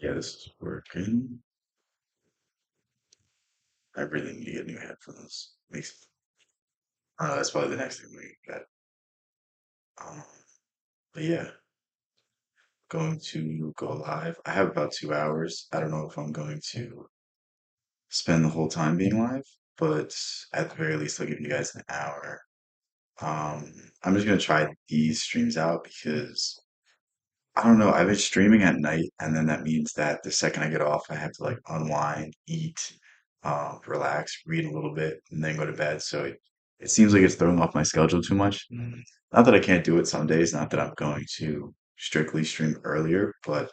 Yeah, this is working. I really need to get new headphones. Makes that's probably the next thing we got. Um, but yeah, going to go live. I have about 2 hours. I don't know if I'm going to spend the whole time being live, but at the very least, I'll give you guys an hour. I'm just gonna try these streams out because I don't know. I've been streaming at night, and then that means that the second I get off, I have to like unwind, eat, relax, read a little bit, and then go to bed. So it seems like it's throwing off my schedule too much. Not that I can't do it some days, not that I'm going to strictly stream earlier, but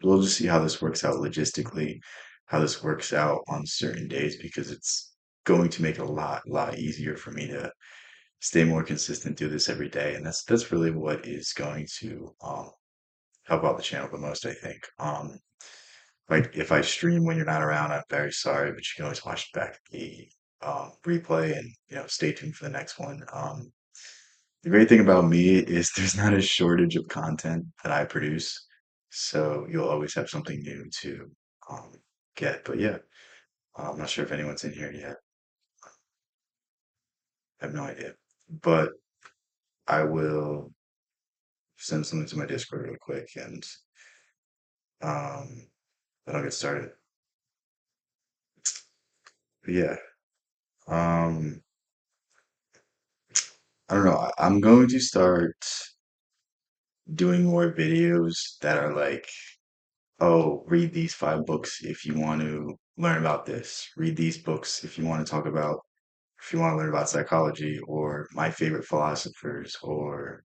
we'll just see how this works out logistically, how this works out on certain days, because it's going to make it a lot easier for me to stay more consistent, do this every day, and that's really what is going to help out the channel the most, I think. Like if I stream when you're not around, I'm very sorry, but you can always watch back the replay and stay tuned for the next one. The great thing about me is there's not a shortage of content that I produce, so you'll always have something new to um, get. But yeah, I'm not sure if anyone's in here yet. I have no idea, but I will send something to my Discord real quick, and um, then I'll get started. But yeah, um, I don't know. I'm going to start doing more videos that are like, oh, read these 5 books if you want to learn about this. Read these books if you want to talk about, if you want to learn about psychology or my favorite philosophers. Or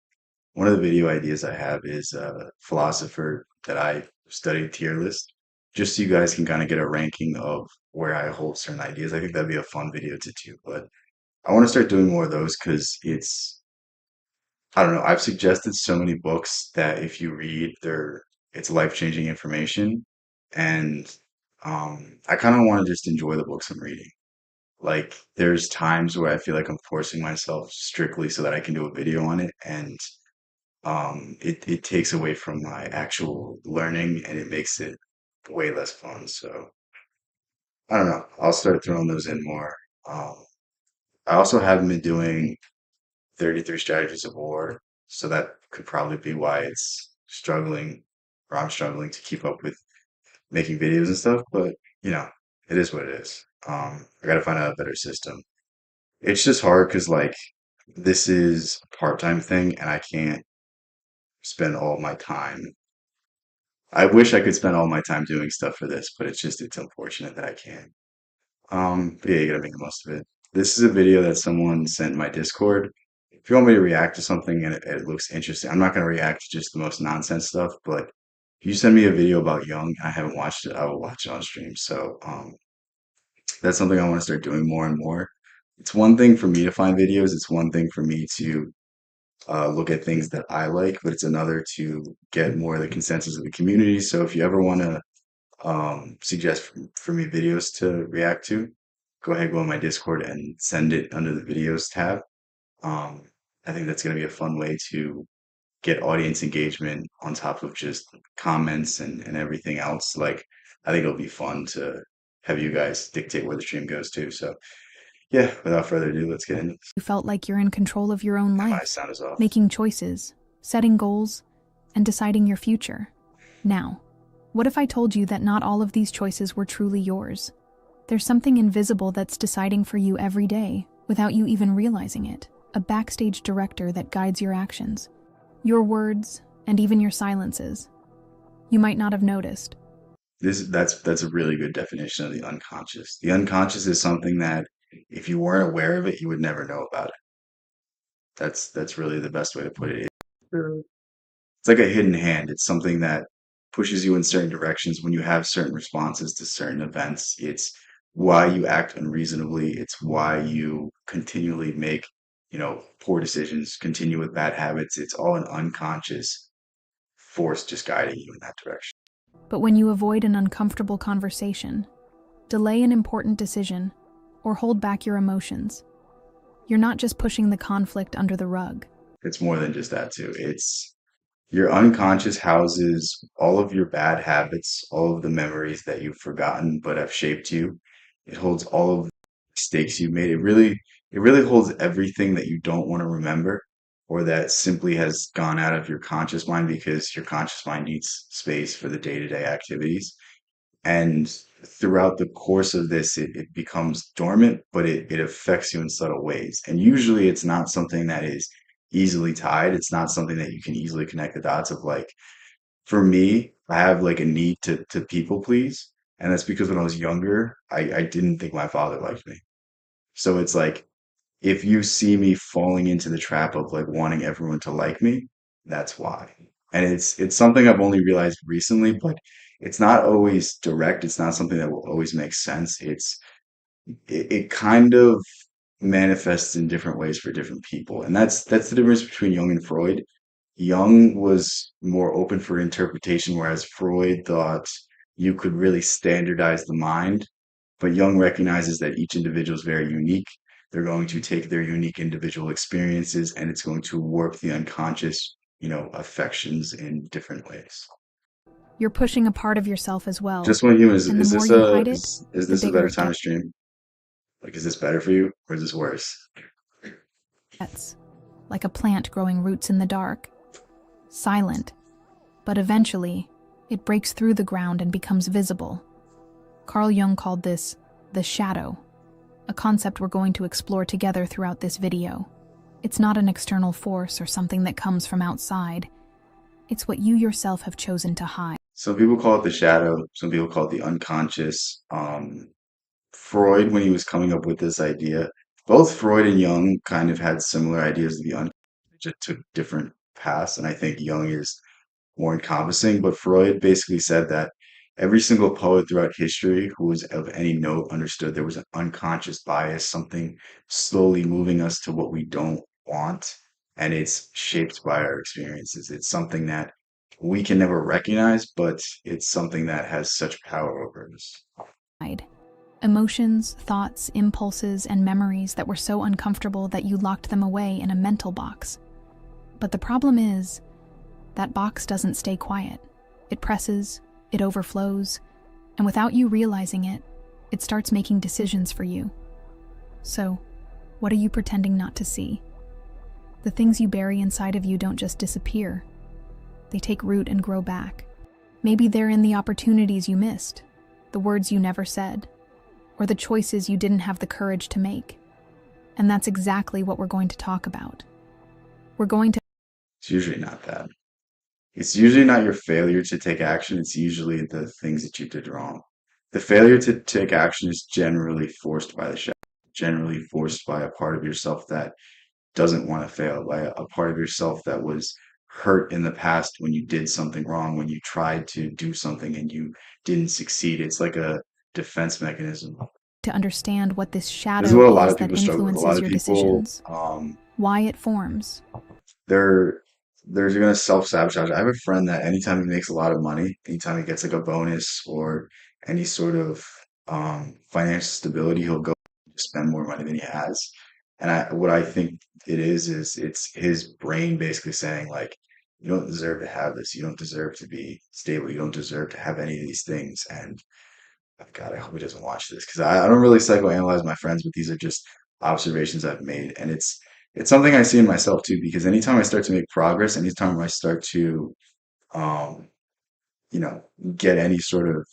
one of the video ideas I have is a philosopher that I studied tier list, just so you guys can kind of get a ranking of where I hold certain ideas. I think that'd be a fun video to do, but I want to start doing more of those because I don't know. I've suggested so many books that if you read, it's life-changing information, and I kind of want to just enjoy the books I'm reading. Like, there's times where I feel like I'm forcing myself strictly so that I can do a video on it, and it takes away from my actual learning, and it makes it way less fun. So I don't know. I'll start throwing those in more. Um, I also haven't been doing 33 strategies of war. So that could probably be why it's struggling, or I'm struggling to keep up with making videos and stuff. But, it is what it is. I got to find out a better system. It's just hard because, like, this is a part-time thing and I can't spend all my time. I wish I could spend all my time doing stuff for this, but it's unfortunate that I can't. But yeah, you gotta make the most of it. This is a video that someone sent in my Discord. If you want me to react to something and it looks interesting, I'm not gonna react to just the most nonsense stuff, but if you send me a video about Young and I haven't watched it, I will watch it on stream. So that's something I want to start doing more and more. It's one thing for me to find videos, it's one thing for me to look at things that I like, but it's another to get more of the consensus of the community. So if you ever want to suggest for me videos to react to, go ahead, go on my Discord and send it under the videos tab. Um, I think that's going to be a fun way to get audience engagement on top of just comments and everything else. Like, I think it'll be fun to have you guys dictate where the stream goes to. So, yeah, without further ado, let's get into this. You felt like you're in control of your own My life, sound is off. making choices, setting goals, and deciding your future. Now, what if I told you that not all of these choices were truly yours? There's something invisible that's deciding for you every day, without you even realizing it. A backstage director that guides your actions, your words, and even your silences. You might not have noticed. That's a really good definition of the unconscious. The unconscious is something that if you weren't aware of it, you would never know about it. That's really the best way to put it. It's like a hidden hand. It's something that pushes you in certain directions when you have certain responses to certain events. It's why you act unreasonably. It's why you continually make, poor decisions, continue with bad habits. It's all an unconscious force just guiding you in that direction. But when you avoid an uncomfortable conversation, delay an important decision, or hold back your emotions, you're not just pushing the conflict under the rug. It's more than just that too. It's Your unconscious houses all of your bad habits, all of the memories that you've forgotten but have shaped you. It holds all of the mistakes you made. It really holds everything that you don't want to remember or that simply has gone out of your conscious mind because your conscious mind needs space for the day-to-day activities. And throughout the course of this, it becomes dormant, but it affects you in subtle ways. And usually it's not something that is easily tied. It's not something that you can easily connect the dots of like, for me, I have like a need to people please. And that's because when I was younger, I didn't think my father liked me. So it's like if you see me falling into the trap of like wanting everyone to like me, that's why. And it's something I've only realized recently, but it's not always direct. It's not something that will always make sense. It kind of manifests in different ways for different people. And that's the difference between Jung and Freud. Jung was more open for interpretation, whereas Freud thought you could really standardize the mind. But Jung recognizes that each individual is very unique. They're going to take their unique individual experiences and it's going to work the unconscious, affections in different ways. You're pushing a part of yourself as well. Just one human, is, And the is more this you a hide it, is the this a bigger better it time to stream? Like, is this better for you or is this worse? gets. Like a plant growing roots in the dark. Silent. But eventually, it breaks through the ground and becomes visible. Carl Jung called this the shadow, a concept we're going to explore together throughout this video. It's not an external force or something that comes from outside. It's what you yourself have chosen to hide. Some people call it the shadow, some people call it the unconscious. Freud, when he was coming up with this idea, both Freud and Jung kind of had similar ideas of the unconscious, just took different paths, and I think Jung is more encompassing. But Freud basically said that every single poet throughout history who was of any note understood there was an unconscious bias, something slowly moving us to what we don't want, and it's shaped by our experiences. It's something that we can never recognize, but it's something that has such power over us. Emotions, thoughts, impulses, and memories that were so uncomfortable that you locked them away in a mental box. But the problem is, that box doesn't stay quiet. It presses, it overflows, and without you realizing it, it starts making decisions for you. So, what are you pretending not to see? The things you bury inside of you don't just disappear. They take root and grow back. Maybe they're in the opportunities you missed, the words you never said, or the choices you didn't have the courage to make. And that's exactly what we're going to talk about. We're going to It's usually not that. It's usually not your failure to take action, it's usually the things that you did wrong. The failure to take action is generally forced by the shadow, generally forced by a part of yourself that doesn't want to fail, by a part of yourself that was hurt in the past when you did something wrong, when you tried to do something and you didn't succeed. It's like a defense mechanism. understand what this This is shadow what a lot is of that people struggle with. A lot influences of your people, decisions, why it forms. they're gonna self-sabotage. I have a friend that anytime he makes a lot of money, anytime he gets like a bonus or any sort of financial stability, he'll go spend more money than he has. And what I think it is it's his brain basically saying like, you don't deserve to have this. You don't deserve to be stable. You don't deserve to have any of these things. And God, I hope he doesn't watch this because I don't really psychoanalyze my friends, but these are just observations I've made, and it's something I see in myself too. Because anytime I start to make progress, anytime I start to, um, you know, get any sort of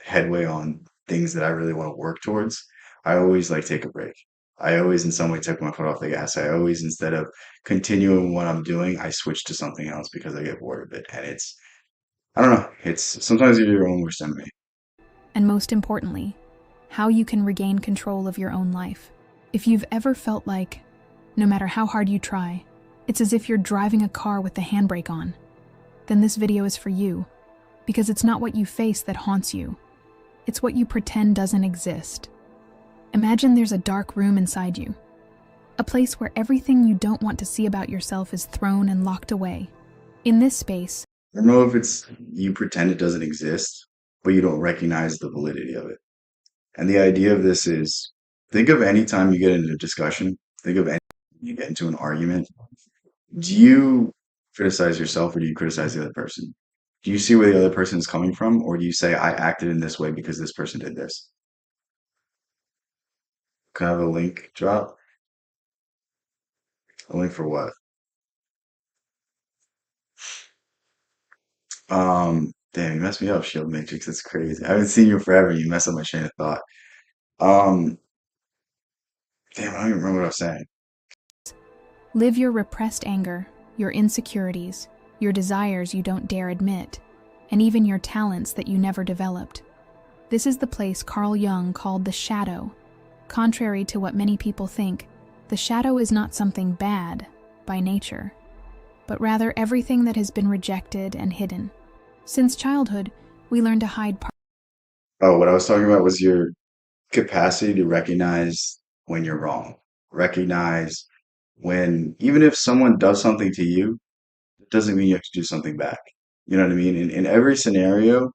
headway on things that I really want to work towards, I always like take a break. I always, in some way, take my foot off the gas. I always, instead of continuing what I'm doing, I switch to something else because I get bored of it. And I don't know. It's sometimes you're your own worst enemy. And most importantly, how you can regain control of your own life. If you've ever felt like, no matter how hard you try, it's as if you're driving a car with the handbrake on, then this video is for you, because it's not what you face that haunts you. It's what you pretend doesn't exist. Imagine there's a dark room inside you, a place where everything you don't want to see about yourself is thrown and locked away. In this space, I don't know if it's you pretend it doesn't exist, but you don't recognize the validity of it. And the idea of this is think of any time you get into a discussion, think of any time you get into an argument. Do you criticize yourself or do you criticize the other person? Do you see where the other person is coming from, or do you say, I acted in this way because this person did this? Kind of a link drop? A link for what? Damn, you messed me up, Shield Matrix. That's crazy. I haven't seen you forever. You messed up my train of thought. Um, Damn, I don't even remember what I was saying. Live your repressed anger, your insecurities, your desires you don't dare admit, and even your talents that you never developed. This is the place Carl Jung called the shadow. Contrary to what many people think, the shadow is not something bad by nature, but rather everything that has been rejected and hidden. Since childhood, we learn to hide parts. Oh, what I was talking about was your capacity to recognize when you're wrong. Recognize when, even if someone does something to you, it doesn't mean you have to do something back. You know what I mean? In every scenario,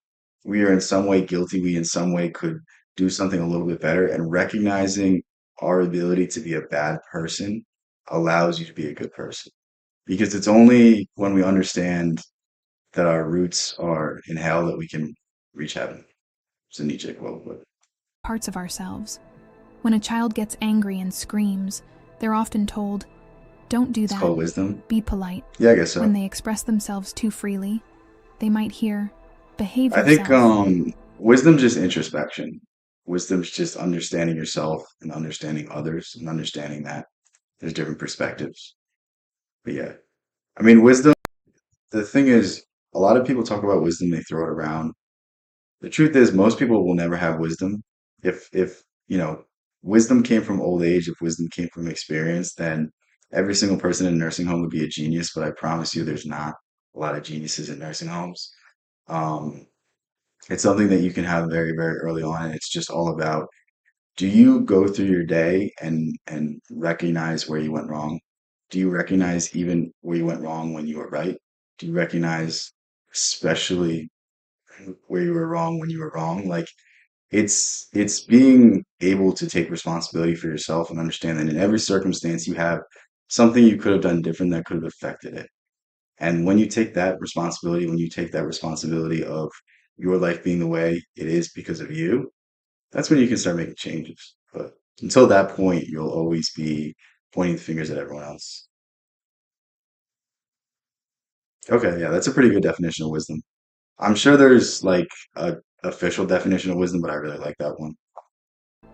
we are in some way guilty. We in some way could do something a little bit better. And recognizing our ability to be a bad person allows you to be a good person. Because it's only when we understand that our roots are in hell that we can reach heaven. It's a Nietzsche quote, but Parts of ourselves. When a child gets angry and screams, they're often told, "Don't do it's that, called wisdom. be polite." Yeah, I guess When so. they express themselves too freely, they might hear, "Behave I think yourself." wisdom's just introspection. Wisdom's just understanding yourself and understanding others and understanding that there's different perspectives. But yeah, I mean, wisdom, the thing is, a lot of people talk about wisdom, they throw it around. The truth is, most people will never have wisdom. If, wisdom came from old age, if wisdom came from experience, then every single person in a nursing home would be a genius, but I promise you there's not a lot of geniuses in nursing homes. Um, it's something that you can have very, very early on, and it's just all about, do you go through your day and recognize where you went wrong? Do you recognize even where you went wrong when you were right? Do you recognize especially where you were wrong when you were wrong? Like it's being able to take responsibility for yourself and understand that in every circumstance you have something you could have done different that could have affected it. And when you take that responsibility, when you take that responsibility of your life being the way it is because of you, that's when you can start making changes. But until that point, you'll always be pointing the fingers at everyone else. Okay, yeah, that's a pretty good definition of wisdom. I'm sure there's like a official definition of wisdom, but I really like that one.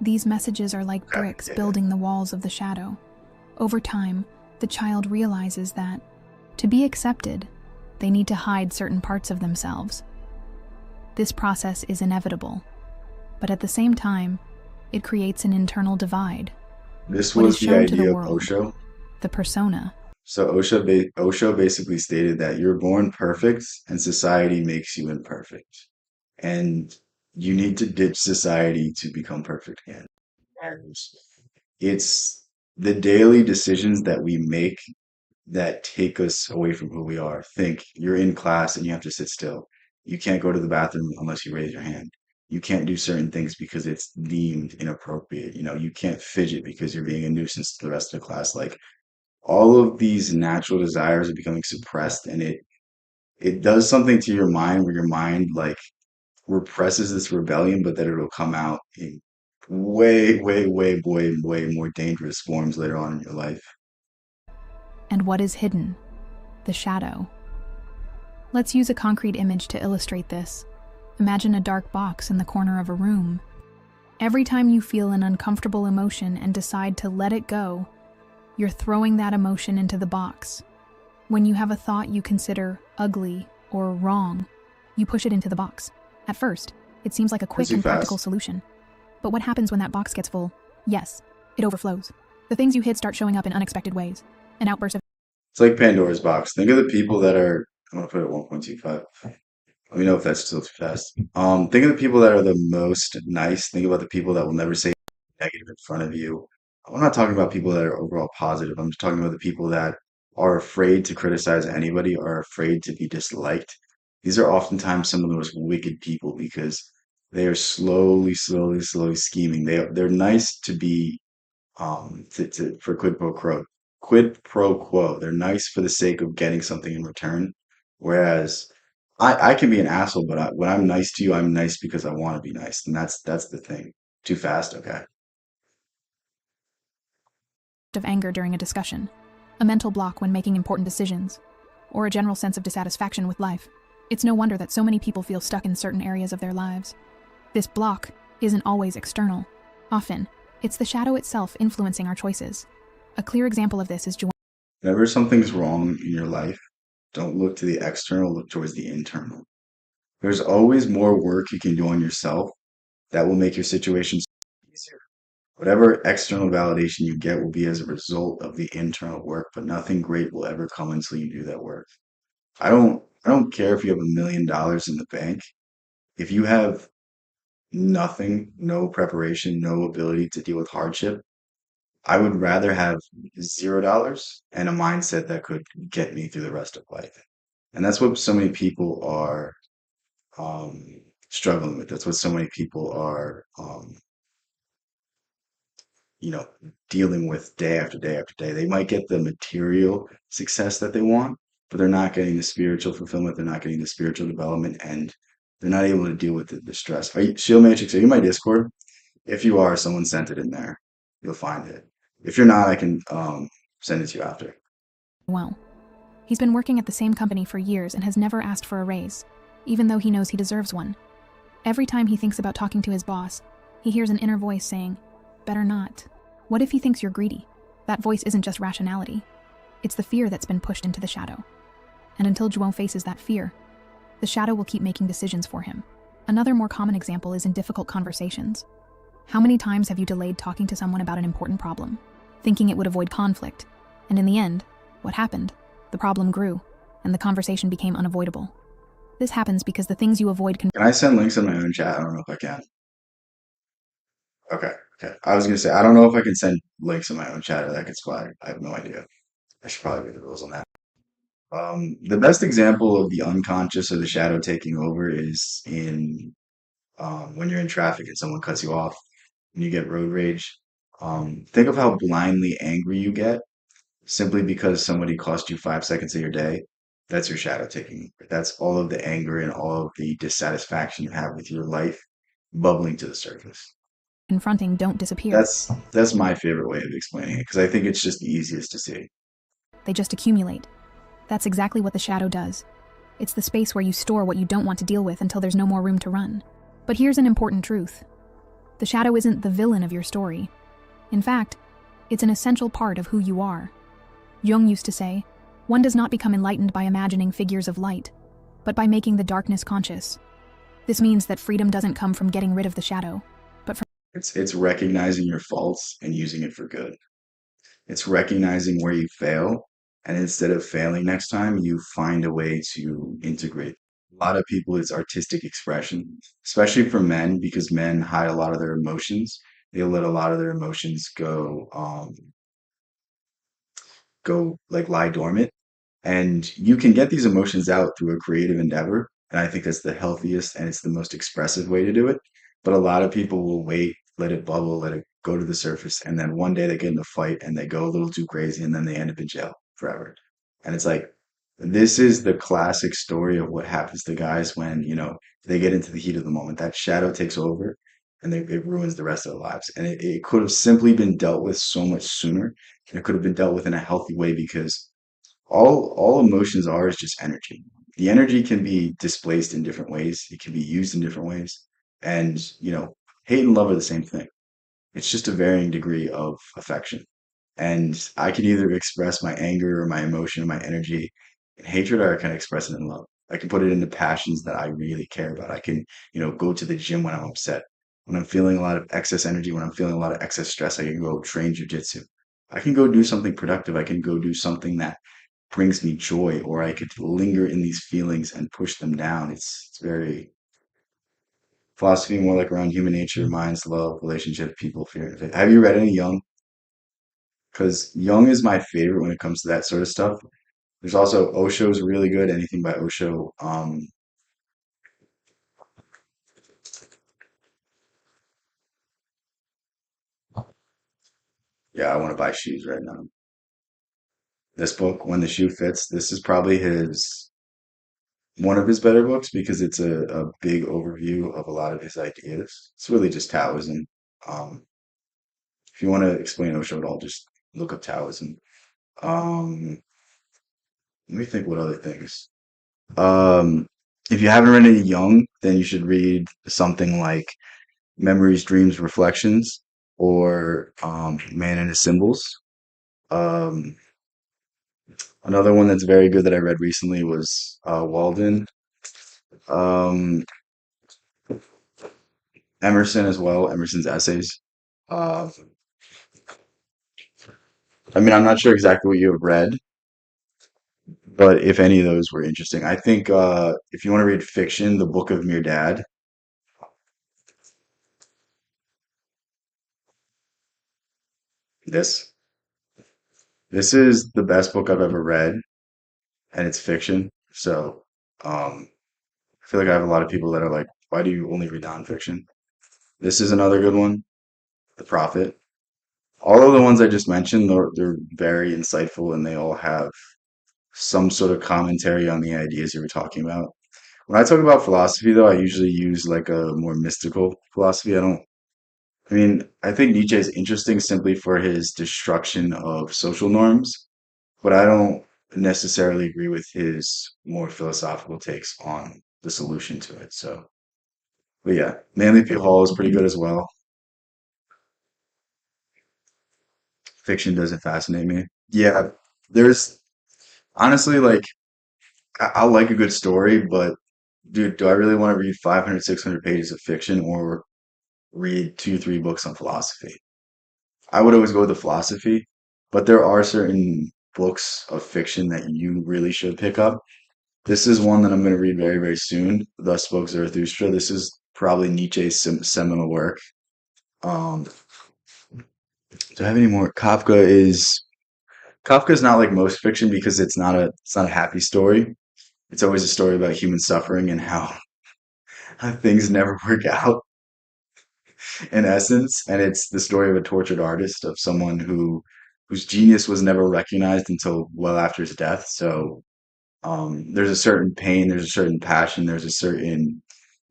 These messages are like Okay, bricks yeah, yeah. building the walls of the shadow. Over time, the child realizes that, to be accepted, they need to hide certain parts of themselves. This process is inevitable, but at the same time, it creates an internal divide. This What is was the shown to the idea of world, Osho. the persona, So Osho basically stated that you're born perfect and society makes you imperfect. And you need to ditch society to become perfect again. And it's the daily decisions that we make that take us away from who we are. Think you're in class and you have to sit still. You can't go to the bathroom unless you raise your hand. You can't do certain things because it's deemed inappropriate. You can't fidget because you're being a nuisance to the rest of the class. Like all of these natural desires are becoming suppressed and it does something to your mind where your mind like represses this rebellion, but that it'll come out in way, way, way, way, way more dangerous forms later on in your life. and what is hidden, the shadow. Let's use a concrete image to illustrate this. Imagine a dark box in the corner of a room. Every time you feel an uncomfortable emotion and decide to let it go, you're throwing that emotion into the box. When you have a thought you consider ugly or wrong, you push it into the box. At first, it seems like a That's quick too and practical fast. solution. But what happens when that box gets full? Yes, it overflows. The things you hid start showing up in unexpected ways. An outburst of It's like Pandora's box. Think of the people that are, I'm gonna put it at 1.25. Let me know if that's still too fast. Think of the people that are the most nice. Think about the people that will never say negative in front of you. I'm not talking about people that are overall positive. I'm just talking about the people that are afraid to criticize anybody, are afraid to be disliked. These are oftentimes some of the most wicked people because they are slowly, slowly, slowly scheming. They're nice to be for quid pro quo. They're nice for the sake of getting something in return. Whereas I can be an asshole, but when I'm nice to you, I'm nice because I want to be nice, and that's the thing. Too fast, okay. Of anger during a discussion, a mental block when making important decisions, or a general sense of dissatisfaction with life. It's no wonder that so many people feel stuck in certain areas of their lives. This block isn't always external. Often, it's the shadow itself influencing our choices. A clear example of this is Whenever something's wrong in your life, don't look to the external, look towards the internal. There's always more work you can do on yourself that will make your situation easier. Whatever external validation you get will be as a result of the internal work, but nothing great will ever come until you do that work. I don't care if you have $1 million in the bank. If you have nothing, no preparation, no ability to deal with hardship, I would rather have $0 and a mindset that could get me through the rest of life. And that's what so many people are struggling with. That's what so many people are you know, dealing with day after day after day. They might get the material success that they want, but they're not getting the spiritual fulfillment. They're not getting the spiritual development, and they're not able to deal with the stress. Are you, Shield Matrix? Are you in my Discord? If you are, someone sent it in there. You'll find it. If you're not, I can send it to you after. well. He's been working at the same company for years and has never asked for a raise, even though he knows he deserves one. Every time he thinks about talking to his boss, he hears an inner voice saying, "Better not." What if he thinks you're greedy? That voice isn't just rationality. It's the fear that's been pushed into the shadow. And until João faces that fear, the shadow will keep making decisions for him. Another more common example is in difficult conversations. How many times have you delayed talking to someone about an important problem, thinking it would avoid conflict? And in the end, what happened? The problem grew, and the conversation became unavoidable. This happens because the things you avoid can Can I send links in my own chat? I don't know if I can. Okay, okay. I was gonna say I don't know if I can send links in my own chat or that gets flagged. I have no idea. I should probably read the rules on that. The best example of the unconscious or the shadow taking over is in when you're in traffic and someone cuts you off and you get road rage. Think of how blindly angry you get simply because somebody cost you 5 seconds of your day. That's your shadow taking over. That's all of the anger and all of the dissatisfaction you have with your life bubbling to the surface. confronting don't disappear. That's my favorite way of explaining it because I think it's just the easiest to see. They just accumulate. That's exactly what the shadow does. It's the space where you store what you don't want to deal with until there's no more room to run. But here's an important truth. The shadow isn't the villain of your story. In fact, it's an essential part of who you are. Jung used to say, one does not become enlightened by imagining figures of light, but by making the darkness conscious. This means that freedom doesn't come from getting rid of the shadow, but from It's recognizing your faults and using it for good. It's recognizing where you fail, and instead of failing next time, you find a way to integrate. A lot of people, it's artistic expression, especially for men, because men hide a lot of their emotions. They let a lot of their emotions go like lie dormant. And you can get these emotions out through a creative endeavor. And I think that's the healthiest and it's the most expressive way to do it. But a lot of people will wait, let it bubble, let it go to the surface. And then one day they get in a fight and they go a little too crazy and then they end up in jail forever. And it's like, this is the classic story of what happens to guys when, they get into the heat of the moment. That shadow takes over and it ruins the rest of their lives. And it could have simply been dealt with so much sooner. And it could have been dealt with in a healthy way because all emotions are is just energy. The energy can be displaced in different ways. It can be used in different ways. And, hate and love are the same thing. It's just a varying degree of affection. And I can either express my anger or my emotion or my energy in hatred, or I can express it in love. I can put it into passions that I really care about. I can, go to the gym when I'm upset. When I'm feeling a lot of excess energy, when I'm feeling a lot of excess stress, I can go train jujitsu. I can go do something productive. I can go do something that brings me joy, or I could linger in these feelings and push them down. It's very philosophy more like around human nature, minds, love, relationship, people, fear. And faith. Have you read any Jung? Because Jung is my favorite when it comes to that sort of stuff. There's also Osho's really good. Anything by Osho. Yeah, I want to buy shoes right now. This book, When the Shoe Fits, this is probably his one of his better books because it's a big overview of a lot of his ideas. It's really just Taoism. Um, if you want to explain Osho at all, just look up Taoism. Um, Let me think what other things. Um, if you haven't read any Jung, then you should read something like Memories, Dreams, Reflections, or Man and His Symbols. Um, Another one that's very good that I read recently was Walden. Um, Emerson as well, Emerson's essays. Uh, I mean, I'm not sure exactly what you have read, but if any of those were interesting, I think if you want to read fiction, The Book of Mere Dad, this this is the best book I've ever read, and it's fiction. So I feel like I have a lot of people that are like, "Why do you only read nonfiction?" This is another good one, The Prophet. All of the ones I just mentioned, they're very insightful, and they all have some sort of commentary on the ideas you were talking about. When I talk about philosophy, though, I usually use like a more mystical philosophy. I mean, I think Nietzsche is interesting simply for his destruction of social norms, but I don't necessarily agree with his more philosophical takes on the solution to it. So, but yeah, Manly P. Hall is pretty good as well. Fiction doesn't fascinate me. Yeah, there's honestly like I like a good story, but dude, do I really want to read 500, 600 pages of fiction or read two, three books on philosophy? I would always go with the philosophy, but there are certain books of fiction that you really should pick up. This is one that I'm going to read very, very soon. Thus Spoke Zarathustra. This is probably Nietzsche's seminal work. Um, do I have any more? Kafka is not like most fiction because it's not a happy story. It's always a story about human suffering and how things never work out in essence. And it's the story of a tortured artist, of someone whose genius was never recognized until well after his death. So there's a certain pain, there's a certain passion, there's a certain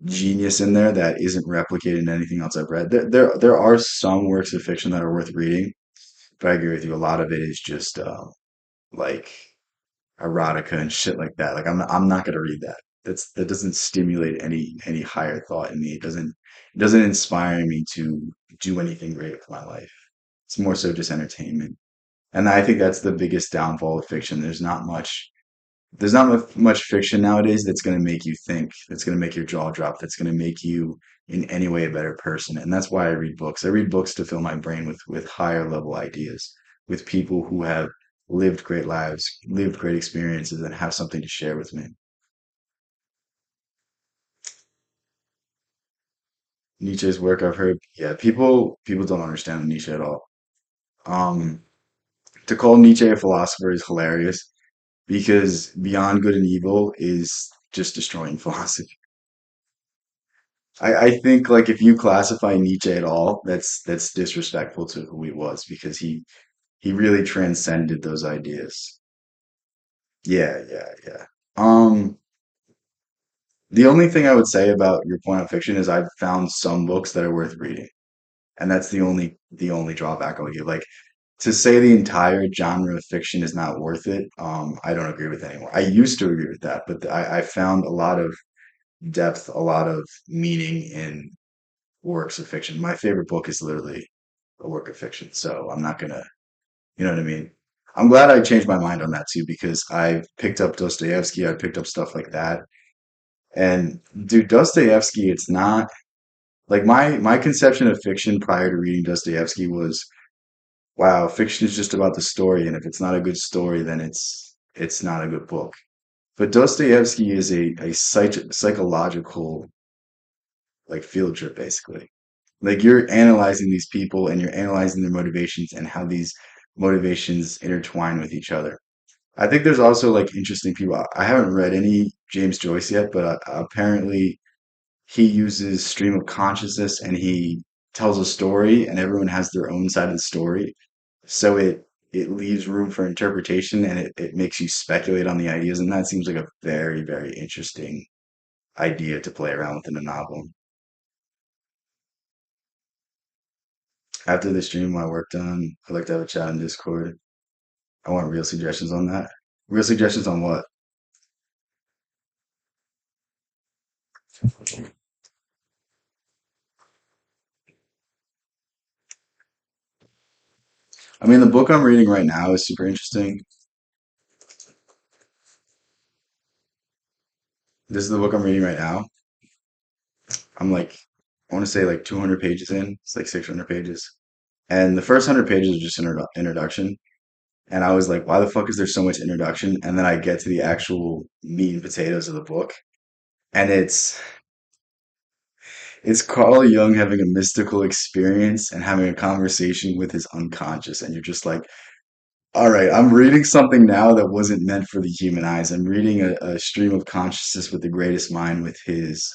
genius in there that isn't replicated in anything else I've read. There are some works of fiction that are worth reading, but I agree with you. A lot of it is just like erotica and shit like that. Like I'm not gonna read that. That doesn't stimulate any higher thought in me. It doesn't inspire me to do anything great with my life. It's more so just entertainment. And I think that's the biggest downfall of fiction. There's not much fiction nowadays that's going to make you think, that's going to make your jaw drop, that's going to make you in any way a better person. And that's why I read books. I read books to fill my brain with higher level ideas, with people who have lived great lives, lived great experiences, and have something to share with me. Nietzsche's work, I've heard, yeah, people don't understand Nietzsche at all. Um, to call Nietzsche a philosopher is hilarious because Beyond Good and Evil is just destroying philosophy. I think like if you classify Nietzsche at all, that's disrespectful to who he was because he really transcended those ideas. Yeah, yeah, yeah. The only thing I would say about your point on fiction is I've found some books that are worth reading, and that's the only drawback I'll give. Like to say the entire genre of fiction is not worth it, I don't agree with anymore. I used to agree with that, but I found a lot of depth, a lot of meaning in works of fiction. My favorite book is literally a work of fiction. So I'm not gonna, you know what I mean? I'm glad I changed my mind on that too because I picked up Dostoevsky, I picked up stuff like that. And dude, Dostoevsky, it's not like my conception of fiction prior to reading Dostoevsky was, wow, fiction is just about the story, and if it's not a good story, then it's not a good book. But Dostoevsky is a psychological like field trip basically. Like you're analyzing these people and you're analyzing their motivations and how these motivations intertwine with each other. I think there's also like interesting people. I haven't read any James Joyce yet, but apparently he uses stream of consciousness and he tells a story and everyone has their own side of the story. So it leaves room for interpretation and it makes you speculate on the ideas. And that seems like a very, very interesting idea to play around with in a novel. After the stream, my work done, I'd like to have a chat in Discord. I want real suggestions on that. Real suggestions on what? I mean, the book I'm reading right now is super interesting. This is the book I'm reading right now. I'm like, I want to say like 200 pages in. It's like 600 pages. And the first 100 pages are just introduction. And I was like, why the fuck is there so much introduction? And then I get to the actual meat and potatoes of the book. And it's Carl Jung having a mystical experience and having a conversation with his unconscious. And you're just like, all right, I'm reading something now that wasn't meant for the human eyes. I'm reading a stream of consciousness with the greatest mind, with his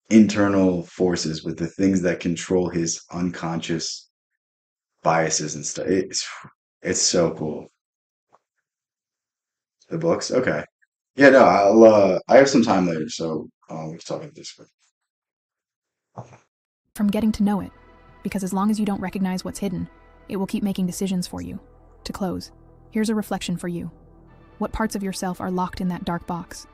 internal forces, with the things that control his unconscious biases and stuff. It's so cool. The books, okay. Yeah, no, I have some time later, so we can talk about this. From getting to know it, because as long as you don't recognize what's hidden, it will keep making decisions for you. To close, here's a reflection for you. What parts of yourself are locked in that dark box?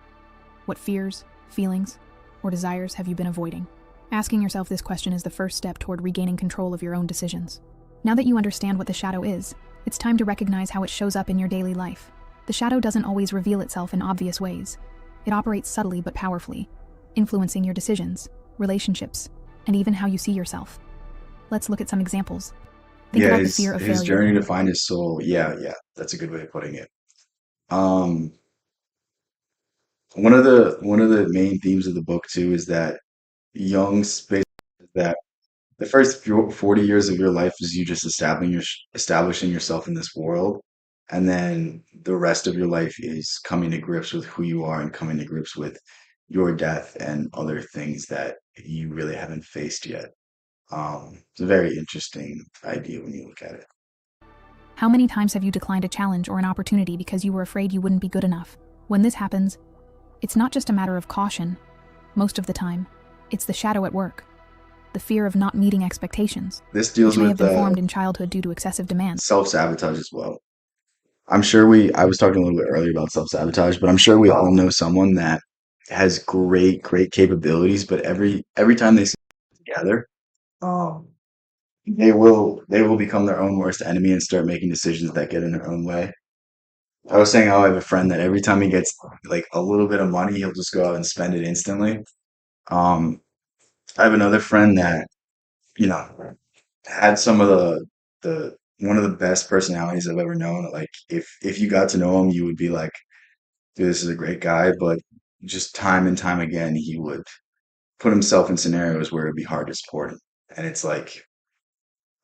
What fears, feelings, or desires have you been avoiding? Asking yourself this question is the first step toward regaining control of your own decisions. Now that you understand what the shadow is, it's time to recognize how it shows up in your daily life. The shadow doesn't always reveal itself in obvious ways. It operates subtly but powerfully, influencing your decisions, relationships, and even how you see yourself. Let's look at some examples. Think Yeah, about the fear of his failure. journey to find his soul. Yeah, yeah, that's a good way of putting it. Um, one of the main themes of the book too is that Jung's space that the first 40 years of your life is you just establishing yourself in this world. And then the rest of your life is coming to grips with who you are and coming to grips with your death and other things that you really haven't faced yet. It's a very interesting idea when you look at it. How many times have you declined a challenge or an opportunity because you were afraid you wouldn't be good enough? When this happens, it's not just a matter of caution. Most of the time, it's the shadow at work. The fear of not meeting expectations, This which deals may have with been formed in childhood due to excessive demand. self-sabotage as well. I was talking a little bit earlier about self-sabotage, but I'm sure we all know someone that has great, great capabilities, but every time they sit together, um, they will become their own worst enemy and start making decisions that get in their own way. I was saying how I have a friend that every time he gets like a little bit of money, he'll just go out and spend it instantly. Um, I have another friend that, you know, had some of the one of the best personalities I've ever known. Like if you got to know him, you would be like, dude, this is a great guy, but just time and time again, he would put himself in scenarios where it'd be hard to support him. And it's like,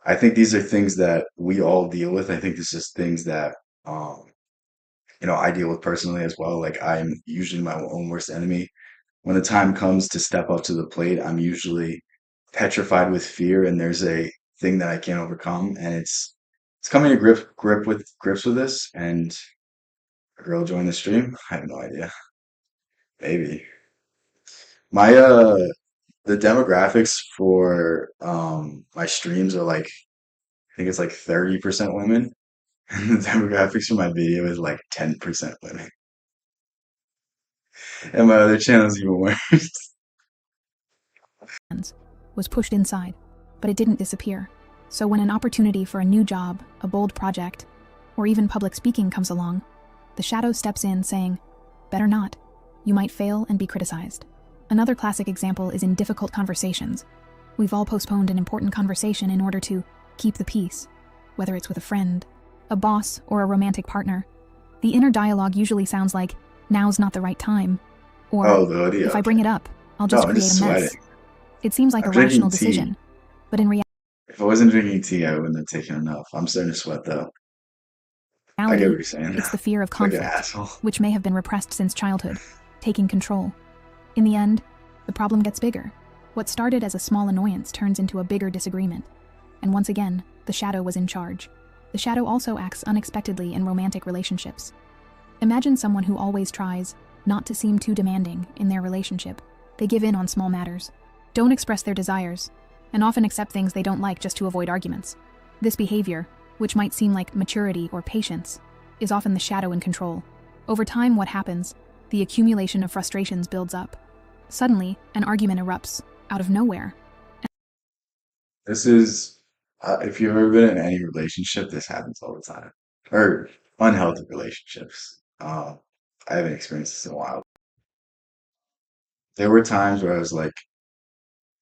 I think these are things that we all deal with. I think this is things that, um, I deal with personally as well. Like I'm usually my own worst enemy. When the time comes to step up to the plate, I'm usually petrified with fear, and there's a thing that I can't overcome, and it's coming to grips with this. And a girl joined the stream. I have no idea. Maybe my the demographics for my streams are like I think it's like 30% women, and the demographics for my video is like 10% women, and my other channel is even worse. Was pushed inside, but it didn't disappear. So when an opportunity for a new job, a bold project, or even public speaking comes along, the shadow steps in saying, better not. You might fail and be criticized. Another classic example is in difficult conversations. We've all postponed an important conversation in order to keep the peace, whether it's with a friend, a boss, or a romantic partner. The inner dialogue usually sounds like, now's not the right time, or Oh, the audio. if I bring it up, I'll No, just I'm create just a mess. sweating. It seems like I'm a rational drinking tea. decision, but in If I wasn't drinking tea, I wouldn't have taken enough. I'm starting to sweat though. I get what reality, you're saying. it's the fear of It's like an conflict, asshole. which may have been repressed since childhood, taking control. In the end, the problem gets bigger. What started as a small annoyance turns into a bigger disagreement. And once again, the shadow was in charge. The shadow also acts unexpectedly in romantic relationships. Imagine someone who always tries not to seem too demanding in their relationship. They give in on small matters, don't express their desires, and often accept things they don't like just to avoid arguments. This behavior, which might seem like maturity or patience, is often the shadow in control. Over time, what happens? The accumulation of frustrations builds up. Suddenly, an argument erupts out of nowhere. This is, if you've ever been in any relationship, this happens all the time. Or unhealthy relationships. I haven't experienced this in a while. There were times where I was like,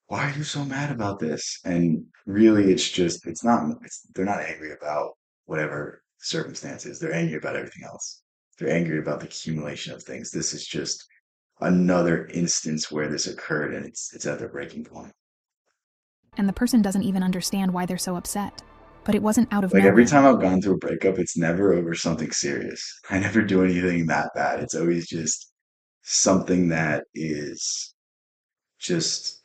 why are you so mad about this? And really, they're not angry about whatever circumstances. They're angry about everything else. They're angry about the accumulation of things. This is just another instance where this occurred and it's at their breaking point. And the person doesn't even understand why they're so upset. But it wasn't out of Like every nowhere. time I've gone through a breakup, it's never over something serious. I never do anything that bad. It's always just something that is just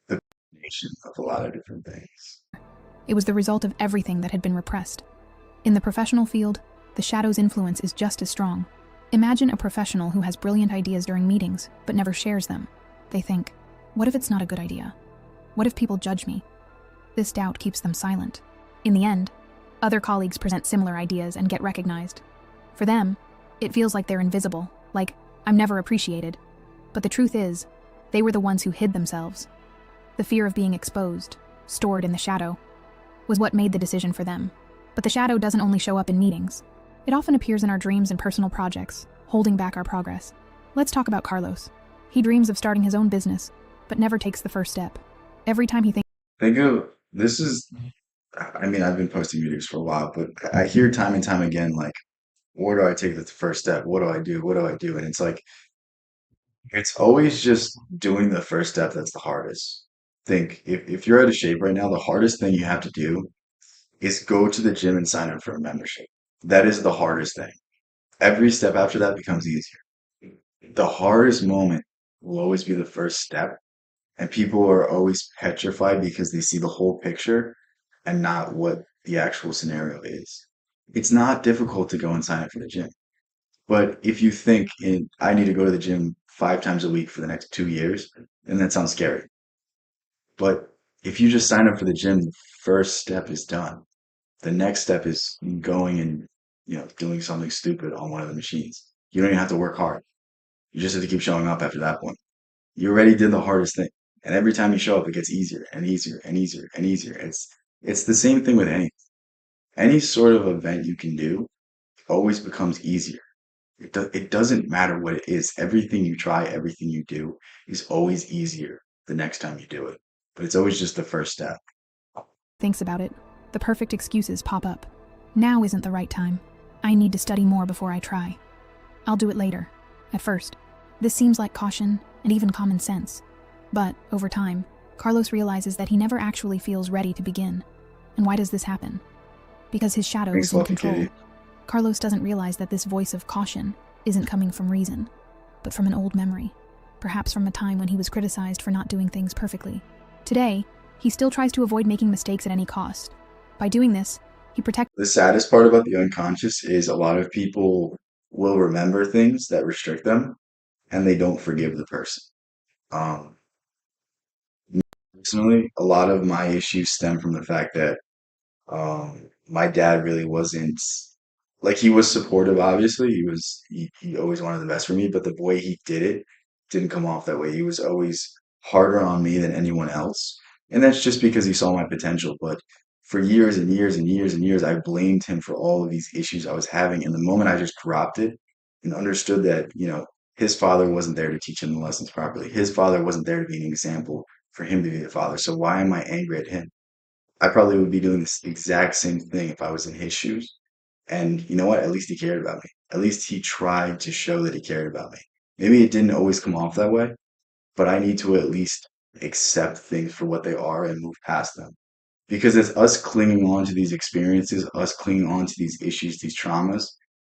the combination of a lot of different things. It was the result of everything that had been repressed. In the professional field, the shadow's influence is just as strong. Imagine a professional who has brilliant ideas during meetings, but never shares them. They think, what if it's not a good idea? What if people judge me? This doubt keeps them silent. In the end, other colleagues present similar ideas and get recognized. For them, it feels like they're invisible, like, I'm never appreciated. But the truth is, they were the ones who hid themselves. The fear of being exposed, stored in the shadow, was what made the decision for them. But the shadow doesn't only show up in meetings. It often appears in our dreams and personal projects, holding back our progress. Let's talk about Carlos. He dreams of starting his own business, but never takes the first step. Every time he thinks, Think of this is, I mean, I've been posting videos for a while, but I hear time and time again, like, where do I take the first step? What do I do? What do I do? And it's like, it's always just doing the first step that's the hardest. Think if you're out of shape right now, the hardest thing you have to do is go to the gym and sign up for a membership. That is the hardest thing. Every step after that becomes easier. The hardest moment will always be the first step, and people are always petrified because they see the whole picture and not what the actual scenario is. It's not difficult to go and sign up for the gym. But if you think I need to go to the gym 5 times a week for the next 2 years, then that sounds scary. But if you just sign up for the gym, the first step is done. The next step is going and doing something stupid on one of the machines. You don't even have to work hard. You just have to keep showing up after that point. You already did the hardest thing. And every time you show up, it gets easier and easier and easier and easier. It's the same thing with any sort of event you can do always becomes easier. It doesn't matter what it is. Everything you try, everything you do is always easier the next time you do it. But it's always just the first step. thinks about it, the perfect excuses pop up. Now isn't the right time. I need to study more before I try. I'll do it later. At first, this seems like caution and even common sense. But, over time, Carlos realizes that he never actually feels ready to begin. And why does this happen? Because his shadow Thanks, is in Lucky control. Kitty. Carlos doesn't realize that this voice of caution isn't coming from reason, but from an old memory, perhaps from a time when he was criticized for not doing things perfectly. Today, he still tries to avoid making mistakes at any cost. By doing this, he protects The saddest part about the unconscious is a lot of people will remember things that restrict them and they don't forgive the person. Um, Personally, a lot of my issues stem from the fact that my dad really wasn't like he was supportive, obviously. He always wanted the best for me, but the way he did it didn't come off that way. He was always harder on me than anyone else. And that's just because he saw my potential. But for years and years and years and years, I blamed him for all of these issues I was having. And the moment I just dropped it and understood that, his father wasn't there to teach him the lessons properly. His father wasn't there to be an example for him to be the father. So why am I angry at him? I probably would be doing this exact same thing if I was in his shoes. And you know what? At least he cared about me. At least he tried to show that he cared about me. Maybe it didn't always come off that way, but I need to at least accept things for what they are and move past them. Because it's us clinging on to these experiences, us clinging on to these issues, these traumas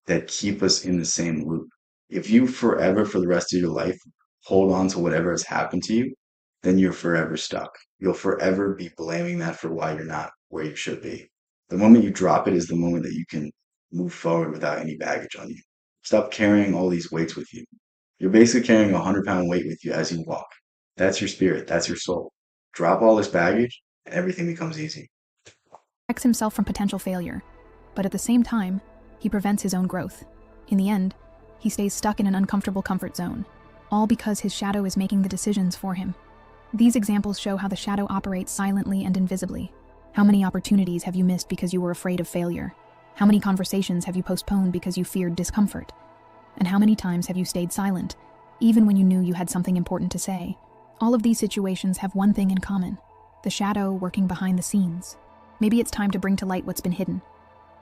that keep us in the same loop. If you forever, for the rest of your life, hold on to whatever has happened to you, then you're forever stuck. You'll forever be blaming that for why you're not where you should be. The moment you drop it is the moment that you can move forward without any baggage on you. Stop carrying all these weights with you. You're basically carrying a 100-pound weight with you as you walk. That's your spirit. That's your soul. Drop all this baggage and everything becomes easy. Protects himself from potential failure, but at the same time, he prevents his own growth. In the end, he stays stuck in an uncomfortable comfort zone, all because his shadow is making the decisions for him. These examples show how the shadow operates silently and invisibly. How many opportunities have you missed because you were afraid of failure? How many conversations have you postponed because you feared discomfort? And how many times have you stayed silent, even when you knew you had something important to say? All of these situations have one thing in common: the shadow working behind the scenes. Maybe it's time to bring to light what's been hidden.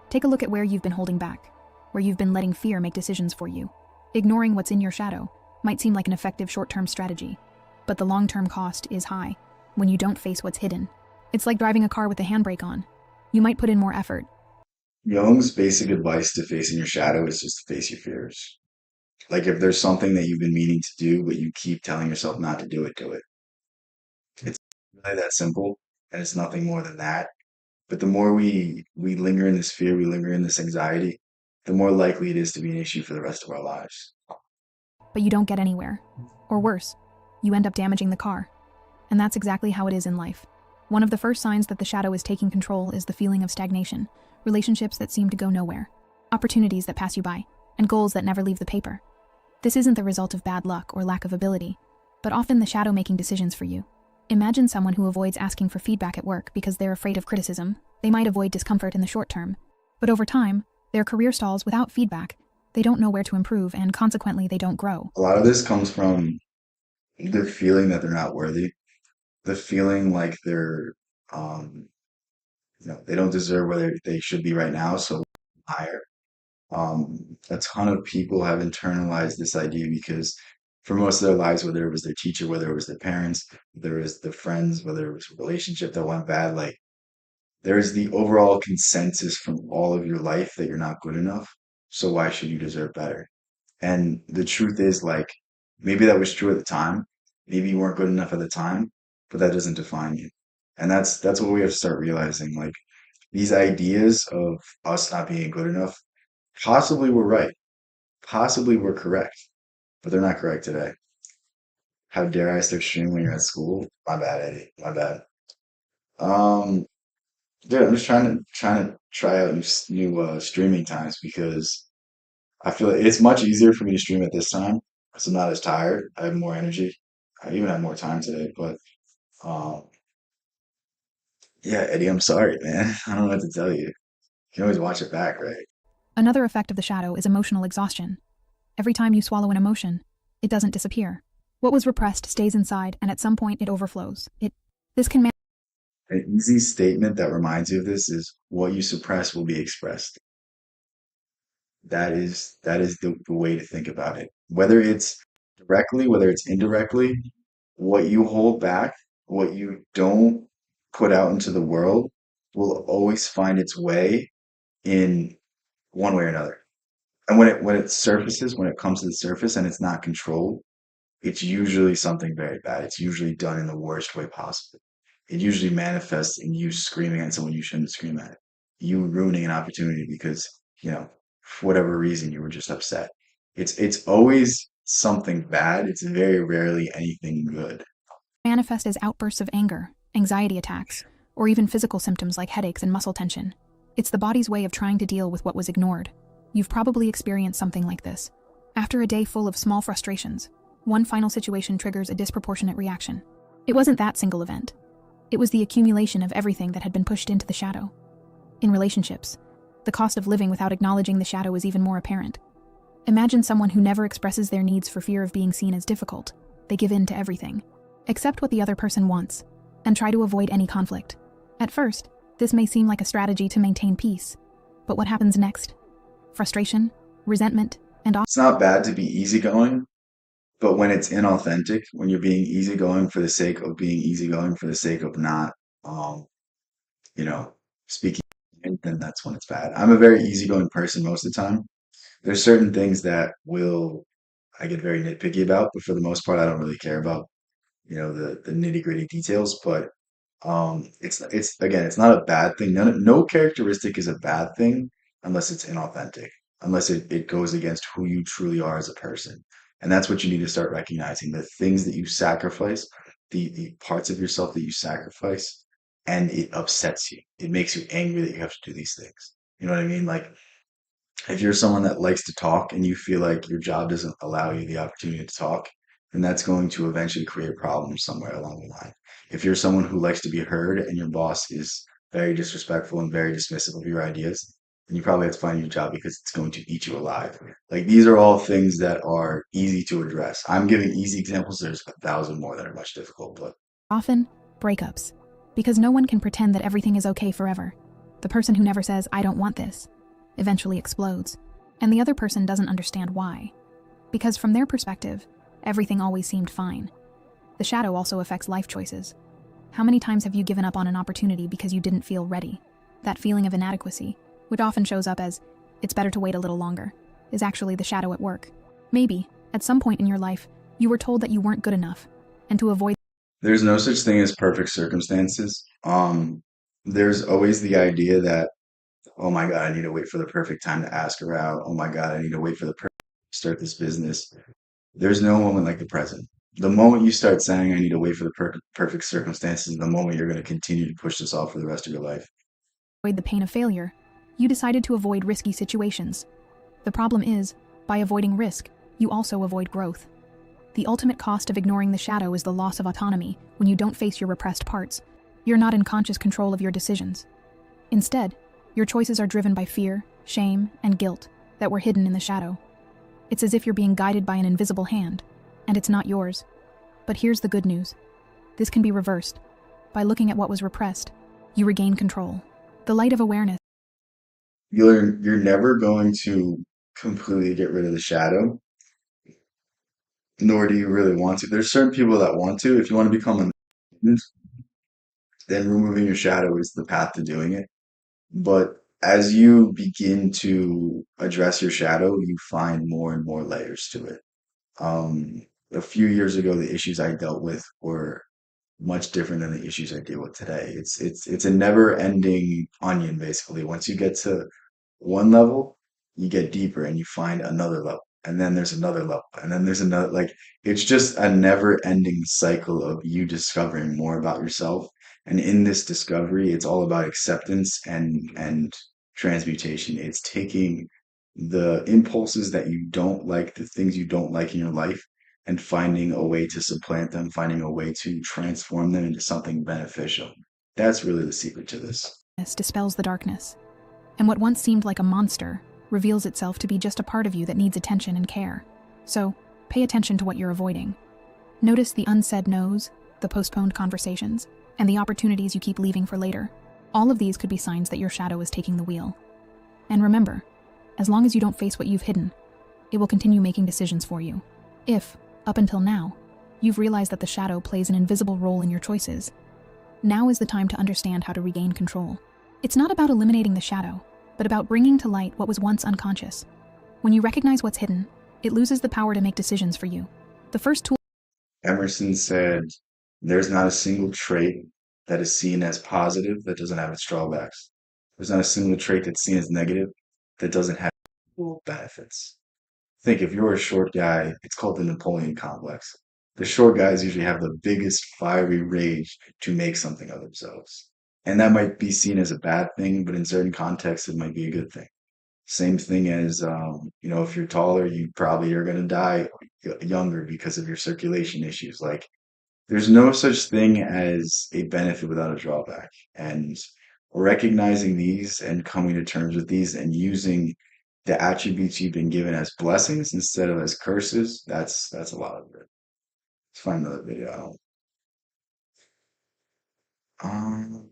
Take a look at where you've been holding back, where you've been letting fear make decisions for you. Ignoring what's in your shadow might seem like an effective short-term strategy, but the long-term cost is high when you don't face what's hidden. It's like driving a car with the handbrake on. You might put in more effort. Jung's basic advice to facing your shadow is just to face your fears. Like if there's something that you've been meaning to do, but you keep telling yourself not to do it, do it. It's really that simple, and it's nothing more than that. But the more we linger in this fear, we linger in this anxiety, the more likely it is to be an issue for the rest of our lives. But you don't get anywhere. Or worse, you end up damaging the car. And that's exactly how it is in life. One of the first signs that the shadow is taking control is the feeling of stagnation, relationships that seem to go nowhere, opportunities that pass you by, and goals that never leave the paper. This isn't the result of bad luck or lack of ability, but often the shadow making decisions for you. Imagine someone who avoids asking for feedback at work because they're afraid of criticism. They might avoid discomfort in the short term, but over time, their career stalls without feedback. They don't know where to improve, and consequently, they don't grow. A lot of this comes from the feeling that they're not worthy, the feeling like they're, um, they don't deserve where they should be right now, so higher. A ton of people have internalized this idea because for most of their lives, whether it was their teacher, whether it was their parents, whether it was their friends, whether it was a relationship that went bad, like there's the overall consensus from all of your life that you're not good enough. So why should you deserve better? And the truth is, like, maybe that was true at the time. Maybe you weren't good enough at the time, but that doesn't define you. And that's what we have to start realizing. Like these ideas of us not being good enough, possibly we're right, possibly we're correct, but they're not correct today. How dare I start streaming when you're at school? My bad, Eddie. My bad. Um, Dude, I'm just trying to try out new streaming times because I feel like it's much easier for me to stream at this time because I'm not as tired. I have more energy. I even have more time today. But um, yeah, Eddie, I'm sorry, man. I don't know what to tell you. You can always watch it back, right? Another effect of the shadow is emotional exhaustion. Every time you swallow an emotion, it doesn't disappear. What was repressed stays inside, and at some point it overflows. This can An easy statement that reminds you of this is what you suppress will be expressed. That is the way to think about it. Whether it's directly, whether it's indirectly, what you hold back, what you don't put out into the world will always find its way in one way or another. And when it surfaces, when it comes to the surface and it's not controlled, it's usually something very bad. It's usually done in the worst way possible. It usually manifests in you screaming at someone you shouldn't scream at, you ruining an opportunity because, for whatever reason you were just upset. It's always something bad. It's very rarely anything good. manifest as outbursts of anger, anxiety attacks, or even physical symptoms like headaches and muscle tension. It's the body's way of trying to deal with what was ignored. You've probably experienced something like this. After a day full of small frustrations, one final situation triggers a disproportionate reaction. It wasn't that single event. It was the accumulation of everything that had been pushed into the shadow. In relationships, the cost of living without acknowledging the shadow is even more apparent. Imagine someone who never expresses their needs for fear of being seen as difficult. They give in to everything. Accept what the other person wants, and try to avoid any conflict. At first, this may seem like a strategy to maintain peace, but what happens next? Frustration, resentment, and It's not bad to be easygoing, but when it's inauthentic, when you're being easygoing for the sake of being easygoing for the sake of not, um, you know, speaking, then that's when it's bad. I'm a very easygoing person most of the time. There's certain things that will I get very nitpicky about, but for the most part, I don't really care about, the nitty gritty details. But It's again, it's not a bad thing. No characteristic is a bad thing unless it's inauthentic, unless it goes against who you truly are as a person. And that's what you need to start recognizing, the things that you sacrifice, the parts of yourself that you sacrifice, and it upsets you. It makes you angry that you have to do these things. You know what I mean? Like if you're someone that likes to talk and you feel like your job doesn't allow you the opportunity to talk, then that's going to eventually create problems somewhere along the line. If you're someone who likes to be heard and your boss is very disrespectful and very dismissive of your ideas, then you probably have to find a new job because it's going to eat you alive. Like these are all things that are easy to address. I'm giving easy examples. There's a thousand more that are much difficult, but Often, breakups. Because no one can pretend that everything is okay forever. The person who never says, I don't want this, eventually explodes. And the other person doesn't understand why. Because from their perspective, everything always seemed fine. The shadow also affects life choices. How many times have you given up on an opportunity because you didn't feel ready? That feeling of inadequacy, which often shows up as, it's better to wait a little longer, is actually the shadow at work. Maybe, at some point in your life, you were told that you weren't good enough, and to avoid there's no such thing as perfect circumstances. There's always the idea that, oh my God, I need to wait for the perfect time to ask her out. Oh my God, I need to wait for the perfect time to start this business. There's no moment like the present. The moment you start saying, I need to wait for the perfect circumstances, the moment you're going to continue to push this off for the rest of your life. the pain of failure, you decided to avoid risky situations. The problem is, by avoiding risk, you also avoid growth. The ultimate cost of ignoring the shadow is the loss of autonomy when you don't face your repressed parts. You're not in conscious control of your decisions. Instead, your choices are driven by fear, shame, and guilt that were hidden in the shadow. It's as if you're being guided by an invisible hand, and it's not yours. But here's the good news. This can be reversed. By looking at what was repressed, you regain control. The light of awareness. You're never going to completely get rid of the shadow, nor do you really want to. There's certain people that want to. If you want to become enlightened, then removing your shadow is the path to doing it. But as you begin to address your shadow, you find more and more layers to it. Um, a few years ago, the issues I dealt with were much different than the issues I deal with today. It's a never-ending onion, basically. Once you get to one level, you get deeper and you find another level. And then there's another level. And then there's another, like, it's just a never-ending cycle of you discovering more about yourself. And in this discovery, it's all about acceptance and transmutation. It's taking the impulses that you don't like, the things you don't like in your life, and finding a way to supplant them, finding a way to transform them into something beneficial. That's really the secret to this. Dispels the darkness, and what once seemed like a monster reveals itself to be just a part of you that needs attention and care. So, pay attention to what you're avoiding. Notice the unsaid no's, the postponed conversations, and the opportunities you keep leaving for later. All of these could be signs that your shadow is taking the wheel. And remember, as long as you don't face what you've hidden, it will continue making decisions for you. If, up until now, you've realized that the shadow plays an invisible role in your choices, now is the time to understand how to regain control. It's not about eliminating the shadow, but about bringing to light what was once unconscious. When you recognize what's hidden, it loses the power to make decisions for you. The first tool. Emerson said, there's not a single trait that is seen as positive that doesn't have its drawbacks. There's not a single trait that's seen as negative that doesn't have benefits. Think if you're a short guy, it's called the Napoleon complex. The short guys usually have the biggest fiery rage to make something of themselves. And that might be seen as a bad thing, but in certain contexts, it might be a good thing. Same thing as, if you're taller, you probably are going to die younger because of your circulation issues. Like, there's no such thing as a benefit without a drawback. And recognizing these and coming to terms with these and using the attributes you've been given as blessings instead of as curses, that's a lot of it. Let's find another video. Um,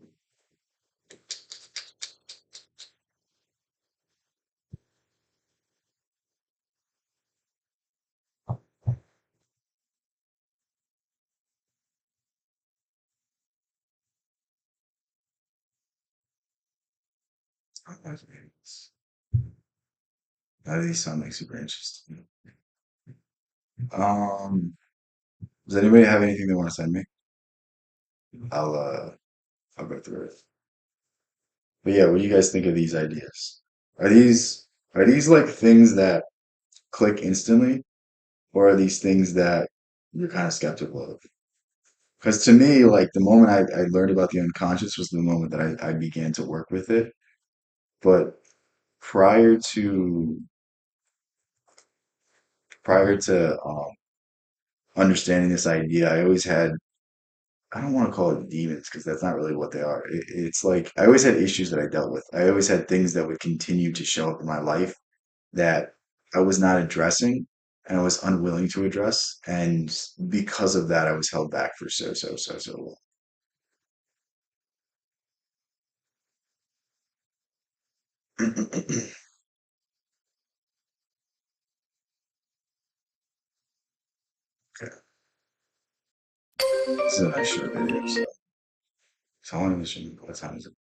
none of these sound like super interesting. Um, does anybody have anything they want to send me? I'll I'll go through it. But yeah, what do you guys think of these ideas? Are these like things that click instantly, or are these things that you're kind of skeptical of? Because to me, like the moment I learned about the unconscious was the moment that I began to work with it. But prior to prior to understanding this idea, I always had, I don't want to call it demons because that's not really what they are. It's like I always had issues that I dealt with. I always had things that would continue to show up in my life that I was not addressing and I was unwilling to address. And because of that, I was held back for so long. Okay. This is a nice short video, so how long is it? What time is it?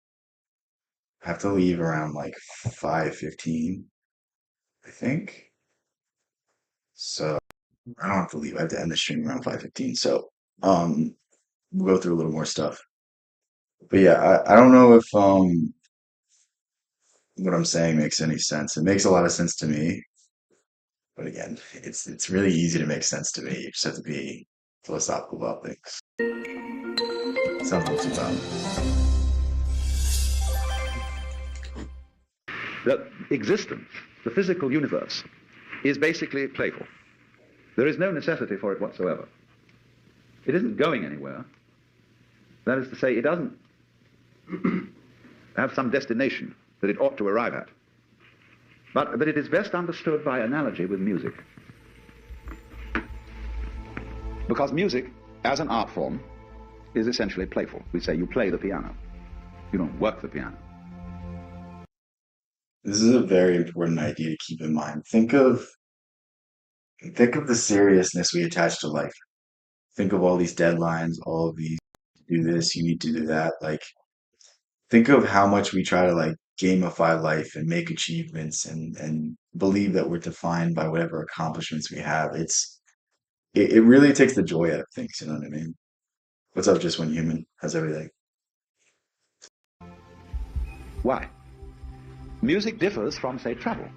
I have to leave around like 5:15, I think. So I don't have to leave. I have to end the stream around 5:15. So um we'll go through a little more stuff. But yeah, I don't know if what I'm saying makes any sense. It makes a lot of sense to me, but again, it's really easy to make sense to me. You just have to be philosophical about things. Sounds a little too loud. That existence, the physical universe, is basically playful. There is no necessity for it whatsoever. It isn't going anywhere. That is to say, it doesn't have some destination that it ought to arrive at. But it is best understood by analogy with music. Because music, as an art form, is essentially playful. We say you play the piano. You don't work the piano. This is a very important idea to keep in mind. Think of the seriousness we attach to life. Think of all these deadlines, all of these, do this, you need to do that. Like, think of how much we try to like gamify life and make achievements and believe that we're defined by whatever accomplishments we have. It really takes the joy out of things, you know what I mean? What's up, just one human? How's everything? Why? Music differs from, say, travel.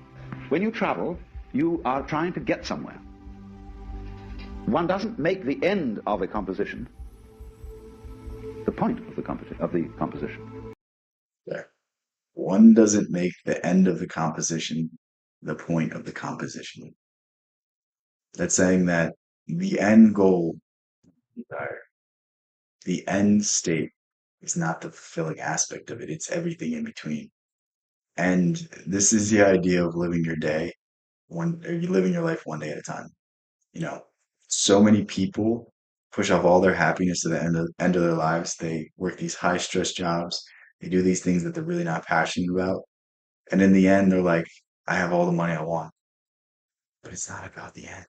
When you travel, you are trying to get somewhere. One doesn't make the end of a composition the point of the composition. There. One doesn't make the end of the composition the point of the composition. That's saying that the end goal, desire, the end state is not the fulfilling aspect of it. It's everything in between. And this is the idea of living your day one, or you living your life one day at a time. You know, so many people push off all their happiness to the end of their lives. They work these high stress jobs. They do these things that they're really not passionate about. And in the end, they're like, I have all the money I want. But it's not about the end.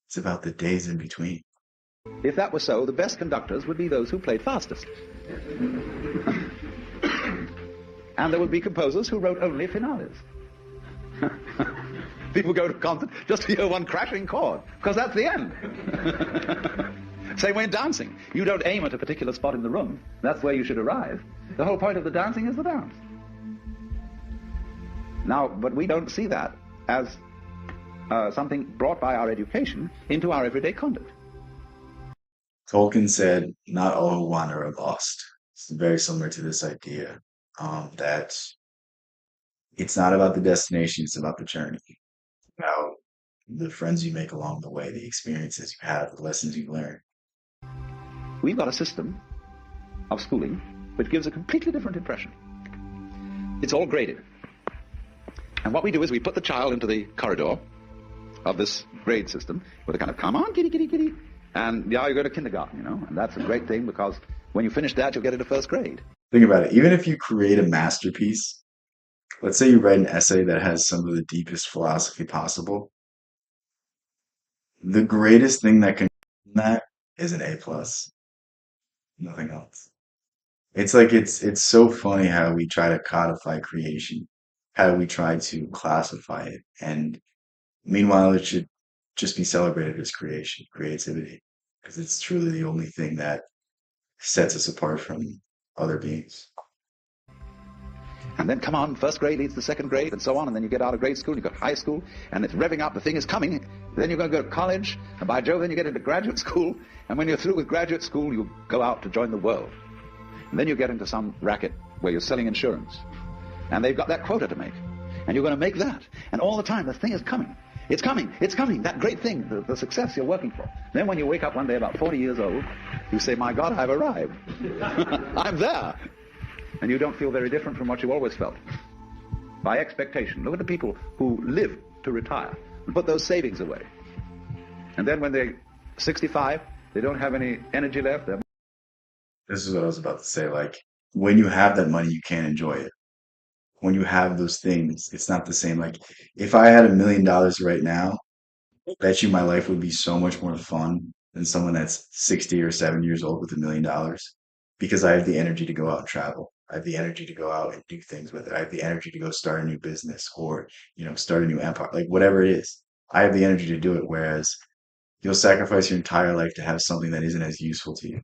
It's about the days in between. If that were so, the best conductors would be those who played fastest. And there would be composers who wrote only finales. People go to a concert just to hear one crashing chord, because that's the end. Same way in dancing. You don't aim at a particular spot in the room. That's where you should arrive. The whole point of the dancing is the dance. Now, but we don't see that as something brought by our education into our everyday conduct. Tolkien said, not all who wander are lost. It's very similar to this idea that it's not about the destination, it's about the journey, about the friends you make along the way, the experiences you have, the lessons you learn. We've got a system of schooling which gives a completely different impression. It's all graded. And what we do is we put the child into the corridor of this grade system with a kind of, come on, kitty, kitty, kitty. And now you go to kindergarten, you know, and that's a great thing because when you finish that, you'll get into first grade. Think about it. Even if you create a masterpiece, let's say you write an essay that has some of the deepest philosophy possible, the greatest thing that can that is an A plus, nothing else. It's like it's so funny how we try to codify creation, how we try to classify it, and meanwhile it should just be celebrated as creation, creativity, because it's truly the only thing that sets us apart from other beings. And then come on, first grade leads to second grade, and so on, and then you get out of grade school, you go to high school, and it's revving up, the thing is coming. Then you're going to go to college, and by Jove, then you get into graduate school, and when you're through with graduate school, you go out to join the world. And then you get into some racket where you're selling insurance, and they've got that quota to make, and you're going to make that. And all the time, the thing is coming. It's coming, it's coming, that great thing, the success you're working for. Then when you wake up one day about 40 years old, you say, my God, I've arrived. I'm there. And you don't feel very different from what you always felt. By expectation. Look at the people who live to retire and put those savings away. And then when they're 65, they don't have any energy left. This is what I was about to say. Like, when you have that money, you can't enjoy it. When you have those things, it's not the same. Like, if I had $1 million right now, I bet you my life would be so much more fun than someone that's 60 or 70 years old with $1 million because I have the energy to go out and travel. I have the energy to go out and do things with it. I have the energy to go start a new business or, start a new empire, like whatever it is. I have the energy to do it. Whereas you'll sacrifice your entire life to have something that isn't as useful to you.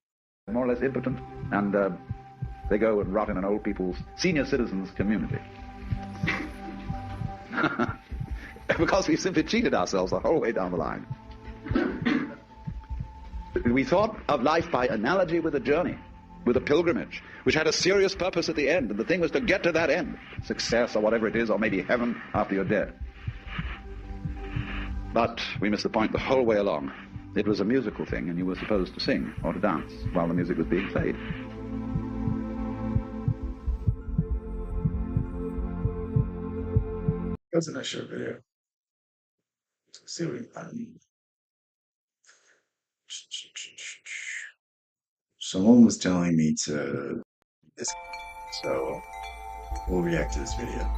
More or less impotent, and they go and rot in an old people's senior citizens community. Because we simply cheated ourselves the whole way down the line. We thought of life by analogy with a journey, with a pilgrimage, which had a serious purpose at the end, and the thing was to get to that end, success or whatever it is, or maybe heaven after you're dead. But we missed the point the whole way along. It was a musical thing, and you were supposed to sing or to dance while the music was being played. That's a nice short video. Let's see what we find. Someone was telling me to this, so we'll react to this video.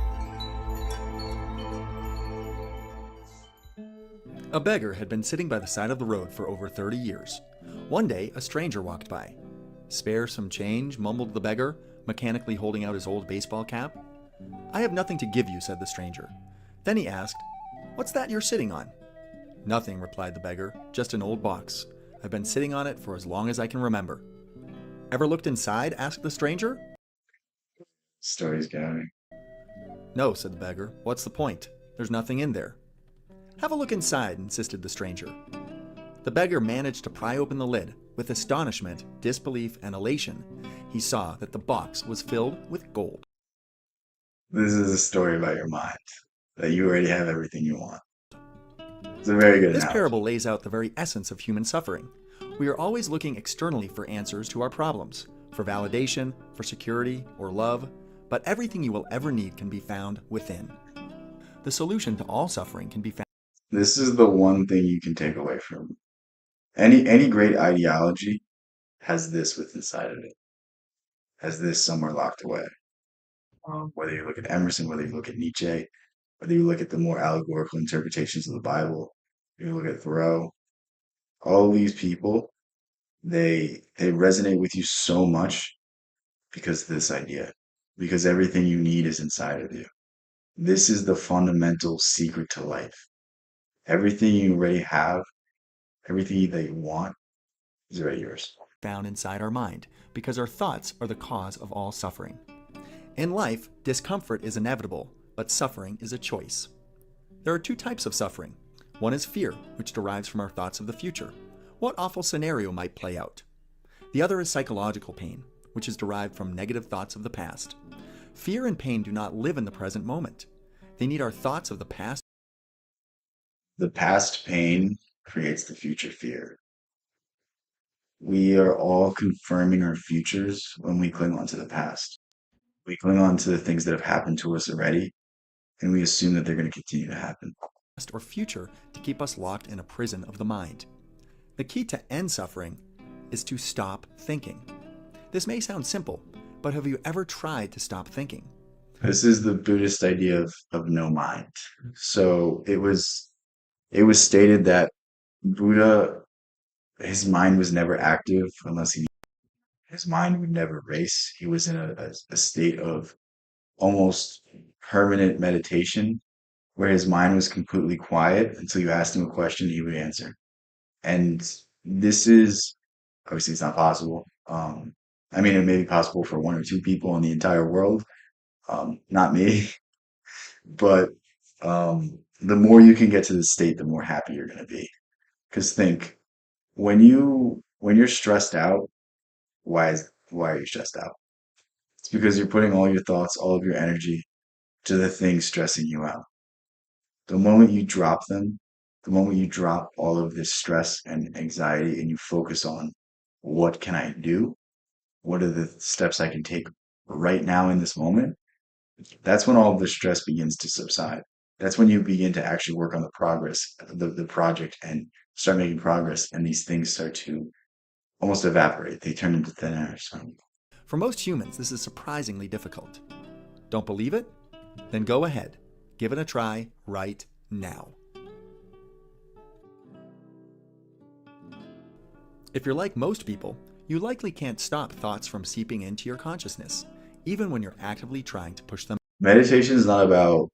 A beggar had been sitting by the side of the road for over 30 years. One day, a stranger walked by. "Spare some change," mumbled the beggar, mechanically holding out his old baseball cap. "I have nothing to give you," said the stranger. Then he asked, "What's that you're sitting on?" "Nothing," replied the beggar, "just an old box. I've been sitting on it for as long as I can remember." "Ever looked inside?" asked the stranger. Story's going. "No," said the beggar. "What's the point? There's nothing in there." "Have a look inside," insisted the stranger. The beggar managed to pry open the lid. With astonishment, disbelief, and elation, he saw that the box was filled with gold. This is a story about your mind, that you already have everything you want. It's a very good This analogy. parable lays out the very essence of human suffering. We are always looking externally for answers to our problems, for validation, for security, or love, but everything you will ever need can be found within. The solution to all suffering can be found. This is the one thing you can take away from any great ideology has this with inside of it, has this somewhere locked away. Whether you look at Emerson, whether you look at Nietzsche, whether you look at the more allegorical interpretations of the Bible, you look at Thoreau, all these people, they resonate with you so much because of this idea, because everything you need is inside of you. This is the fundamental secret to life. Everything you already have, everything that you want is already yours. Found inside our mind, because our thoughts are the cause of all suffering. In life, discomfort is inevitable, but suffering is a choice. There are two types of suffering. One is fear, which derives from our thoughts of the future. What awful scenario might play out? The other is psychological pain, which is derived from negative thoughts of the past. Fear and pain do not live in the present moment. They need our thoughts of the past. The past pain creates the future fear. We are all confirming our futures when we cling on to the past. We cling on to the things that have happened to us already, and we assume that they're going to continue to happen. Or future to keep us locked in a prison of the mind. The key to end suffering is to stop thinking. This may sound simple, but have you ever tried to stop thinking? This is the Buddhist idea of no mind. So it was stated that Buddha, his mind was never active unless his mind would never race. He was in a state of almost permanent meditation where his mind was completely quiet until you asked him a question, he would answer. And this is obviously it's not possible. I mean, it may be possible for one or two people in the entire world, not me, but the more you can get to this state, the more happy you're going to be. Because think, when you're stressed out, why are you stressed out? It's because you're putting all your thoughts, all of your energy to the things stressing you out. The moment you drop them, the moment you drop all of this stress and anxiety and you focus on what can I do? What are the steps I can take right now in this moment? That's when all of the stress begins to subside. That's when you begin to actually work on the progress, the project, and start making progress. And these things start to almost evaporate. They turn into thin air. So For most humans, this is surprisingly difficult. Don't believe it? Then go ahead. Give it a try right now. If you're like most people, you likely can't stop thoughts from seeping into your consciousness, even when you're actively trying to push them. meditation is not about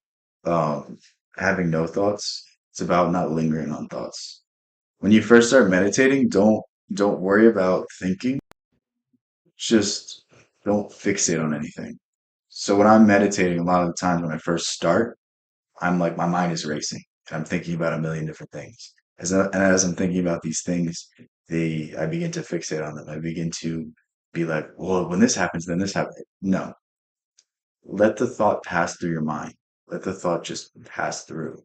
um, having no thoughts. It's about not lingering on thoughts. When you first start meditating, don't worry about thinking. Just don't fixate on anything. So when I'm meditating, a lot of the times when I first start, I'm like my mind is racing and I'm thinking about a million different things. And as I'm thinking about these things, I begin to fixate on them. I begin to be like, well, when this happens, then this happens. No, let the thought pass through your mind. Let the thought just pass through.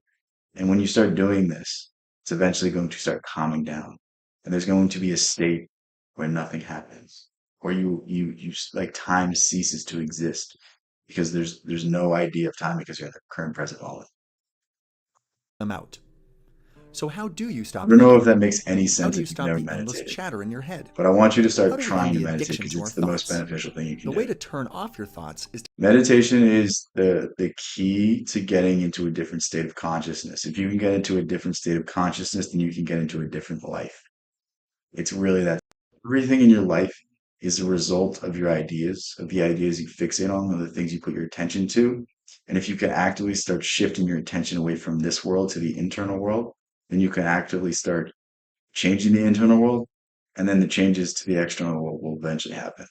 And when you start doing this, it's eventually going to start calming down. And there's going to be a state where nothing happens, where like time ceases to exist because there's no idea of time because you're in the current present moment. Out. So how do you I stop don't know if thinking? that makes any How sense do you if you've stop never the endless meditated, chatter in your head? but I want you to How start do we end trying to the meditate addiction because to our it's the most thoughts? beneficial thing you can The do. way to turn off your thoughts is Meditation is the key to getting into a different state of consciousness. If you can get into a different state of consciousness, then you can get into a different life. It's really that everything in your life is a result of the ideas you fixate on, of the things you put your attention to. And if you can actively start shifting your attention away from this world to the internal world, then you can actively start changing the internal world, and then the changes to the external world will eventually happen.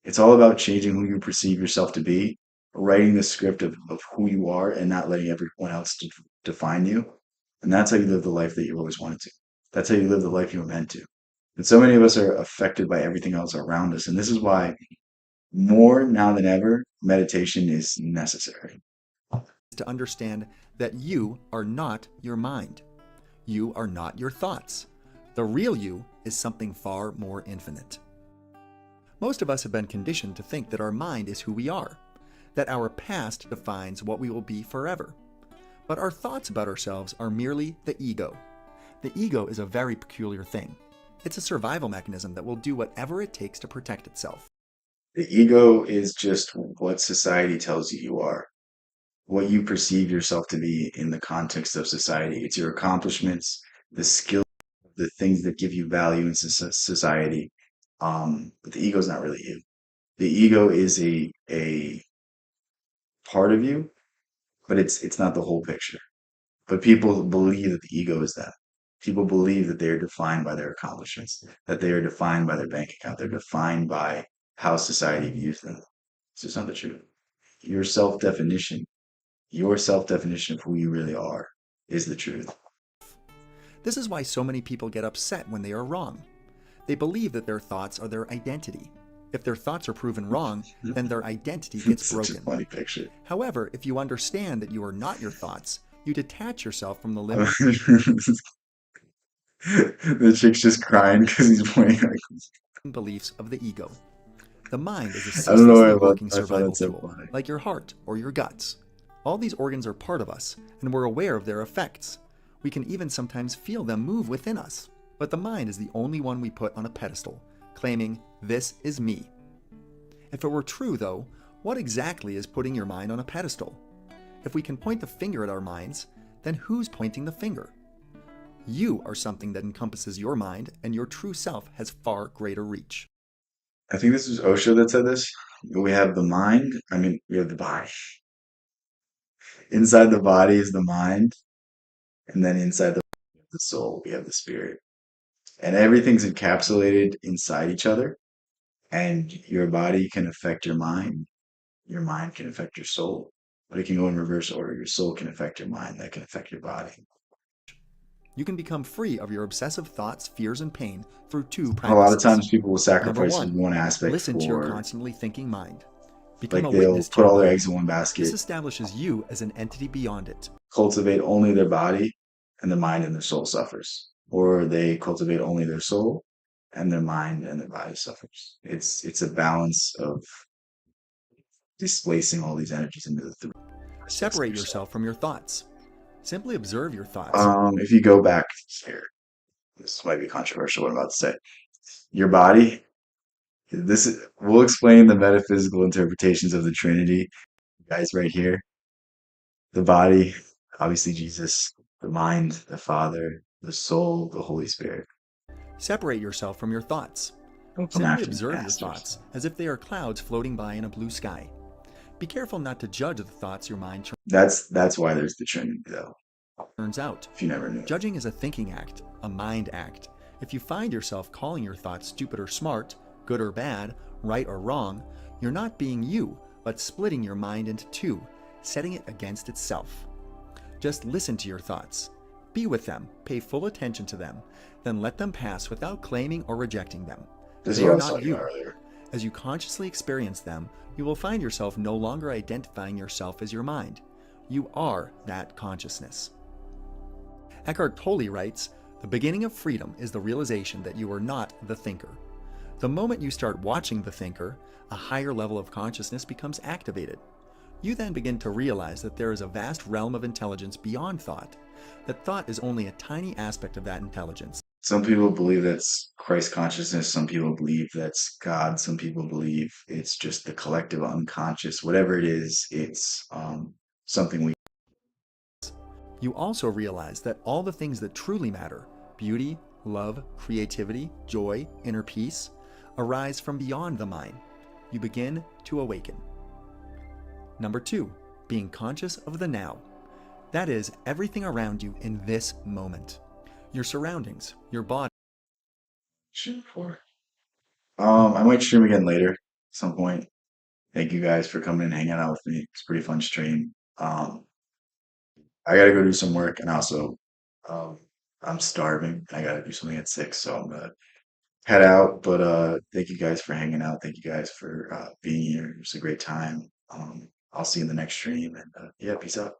It's all about changing who you perceive yourself to be, writing the script of who you are and not letting everyone else define you. And that's how you live the life that you always wanted to. That's how you live the life you were meant to. And so many of us are affected by everything else around us. And this is why more now than ever, meditation is necessary. to understand that you are not your mind. You are not your thoughts. The real you is something far more infinite. Most of us have been conditioned to think that our mind is who we are, that our past defines what we will be forever. But our thoughts about ourselves are merely the ego. The ego is a very peculiar thing. It's a survival mechanism that will do whatever it takes to protect itself. The ego is just what society tells you you are, what you perceive yourself to be in the context of society. It's your accomplishments, the skills, the things that give you value in society. But the ego is not really you. The ego is a part of you, but it's not the whole picture. But people believe that the ego is that. People believe that they are defined by their accomplishments, that they are defined by their bank account, they're defined by how society views them. It's just not the truth. Your self definition, your self definition of who you really are is the truth. This is why so many people get upset when they are wrong. They believe that their thoughts are their identity. If their thoughts are proven wrong, then their identity gets It's such a broken. funny picture. However, if you understand that you are not your thoughts, you detach yourself from the limits The chick's just crying because he's pointing like, and beliefs of the ego. The mind is a I don't know why ceaselessly working I find survival it so tool, funny. like your heart or your guts. All these organs are part of us, and we're aware of their effects. We can even sometimes feel them move within us. But the mind is the only one we put on a pedestal, claiming, "This is me." If it were true, though, what exactly is putting your mind on a pedestal? If we can point the finger at our minds, then who's pointing the finger? You are something that encompasses your mind, and your true self has far greater reach. I think this was Osho that said this. We have the mind, we have the body. Inside the body is the mind, and then inside the soul, we have the spirit. And everything's encapsulated inside each other. And your body can affect your mind can affect your soul, but it can go in reverse order. Your soul can affect your mind, that can affect your body. You can become free of your obsessive thoughts, fears, and pain through two A lot of practices. times people will Number sacrifice one, one aspect listen to your for, constantly thinking mind. Become like, a they'll witness to put your all their mind. eggs in one This basket, establishes you as an entity beyond it. cultivate only their body, and the mind and their soul suffers. Or they cultivate only their soul, and their mind and their body suffers. It's a balance of displacing all these energies into the three aspects of Separate yourself. yourself from your thoughts. Simply observe your thoughts. If you go back here, this might be controversial what I'm about to say. Your body, we'll explain the metaphysical interpretations of the Trinity, guys, right here. The body, obviously Jesus, the mind, the Father, the soul, the Holy Spirit. Separate yourself from your thoughts. Don't come Simply after me, observe your bastards. thoughts as if they are clouds floating by in a blue sky. Be careful not to judge the thoughts your mind That's why there's the Trinity, though. turns out. If you never knew. Judging is a thinking act, a mind act. If you find yourself calling your thoughts stupid or smart, good or bad, right or wrong, you're not being you, but splitting your mind into two, setting it against itself. Just listen to your thoughts. Be with them, pay full attention to them, then let them pass without claiming or rejecting them. This is They what I are was not talking about you. earlier. As you consciously experience them, you will find yourself no longer identifying yourself as your mind. You are that consciousness. Eckhart Tolle writes, "The beginning of freedom is the realization that you are not the thinker. The moment you start watching the thinker, a higher level of consciousness becomes activated. You then begin to realize that there is a vast realm of intelligence beyond thought, that thought is only a tiny aspect of that intelligence. Some people believe that's Christ consciousness. Some people believe that's God. Some people believe it's just the collective unconscious. Whatever it is, it's something we. You also realize that all the things that truly matter, beauty, love, creativity, joy, inner peace, arise from beyond the mind. You begin to awaken." Number 2, being conscious of the now. That is, everything around you in this moment. Your surroundings, your body. Stream for. I might stream again later at some point. Thank you guys for coming and hanging out with me. It's a pretty fun stream. I gotta go do some work, and also, um, I'm starving, and I gotta do something at 6, so I'm gonna head out. But thank you guys for hanging out. Thank you guys for being here. It was a great time. I'll see you in the next stream, and yeah, peace out.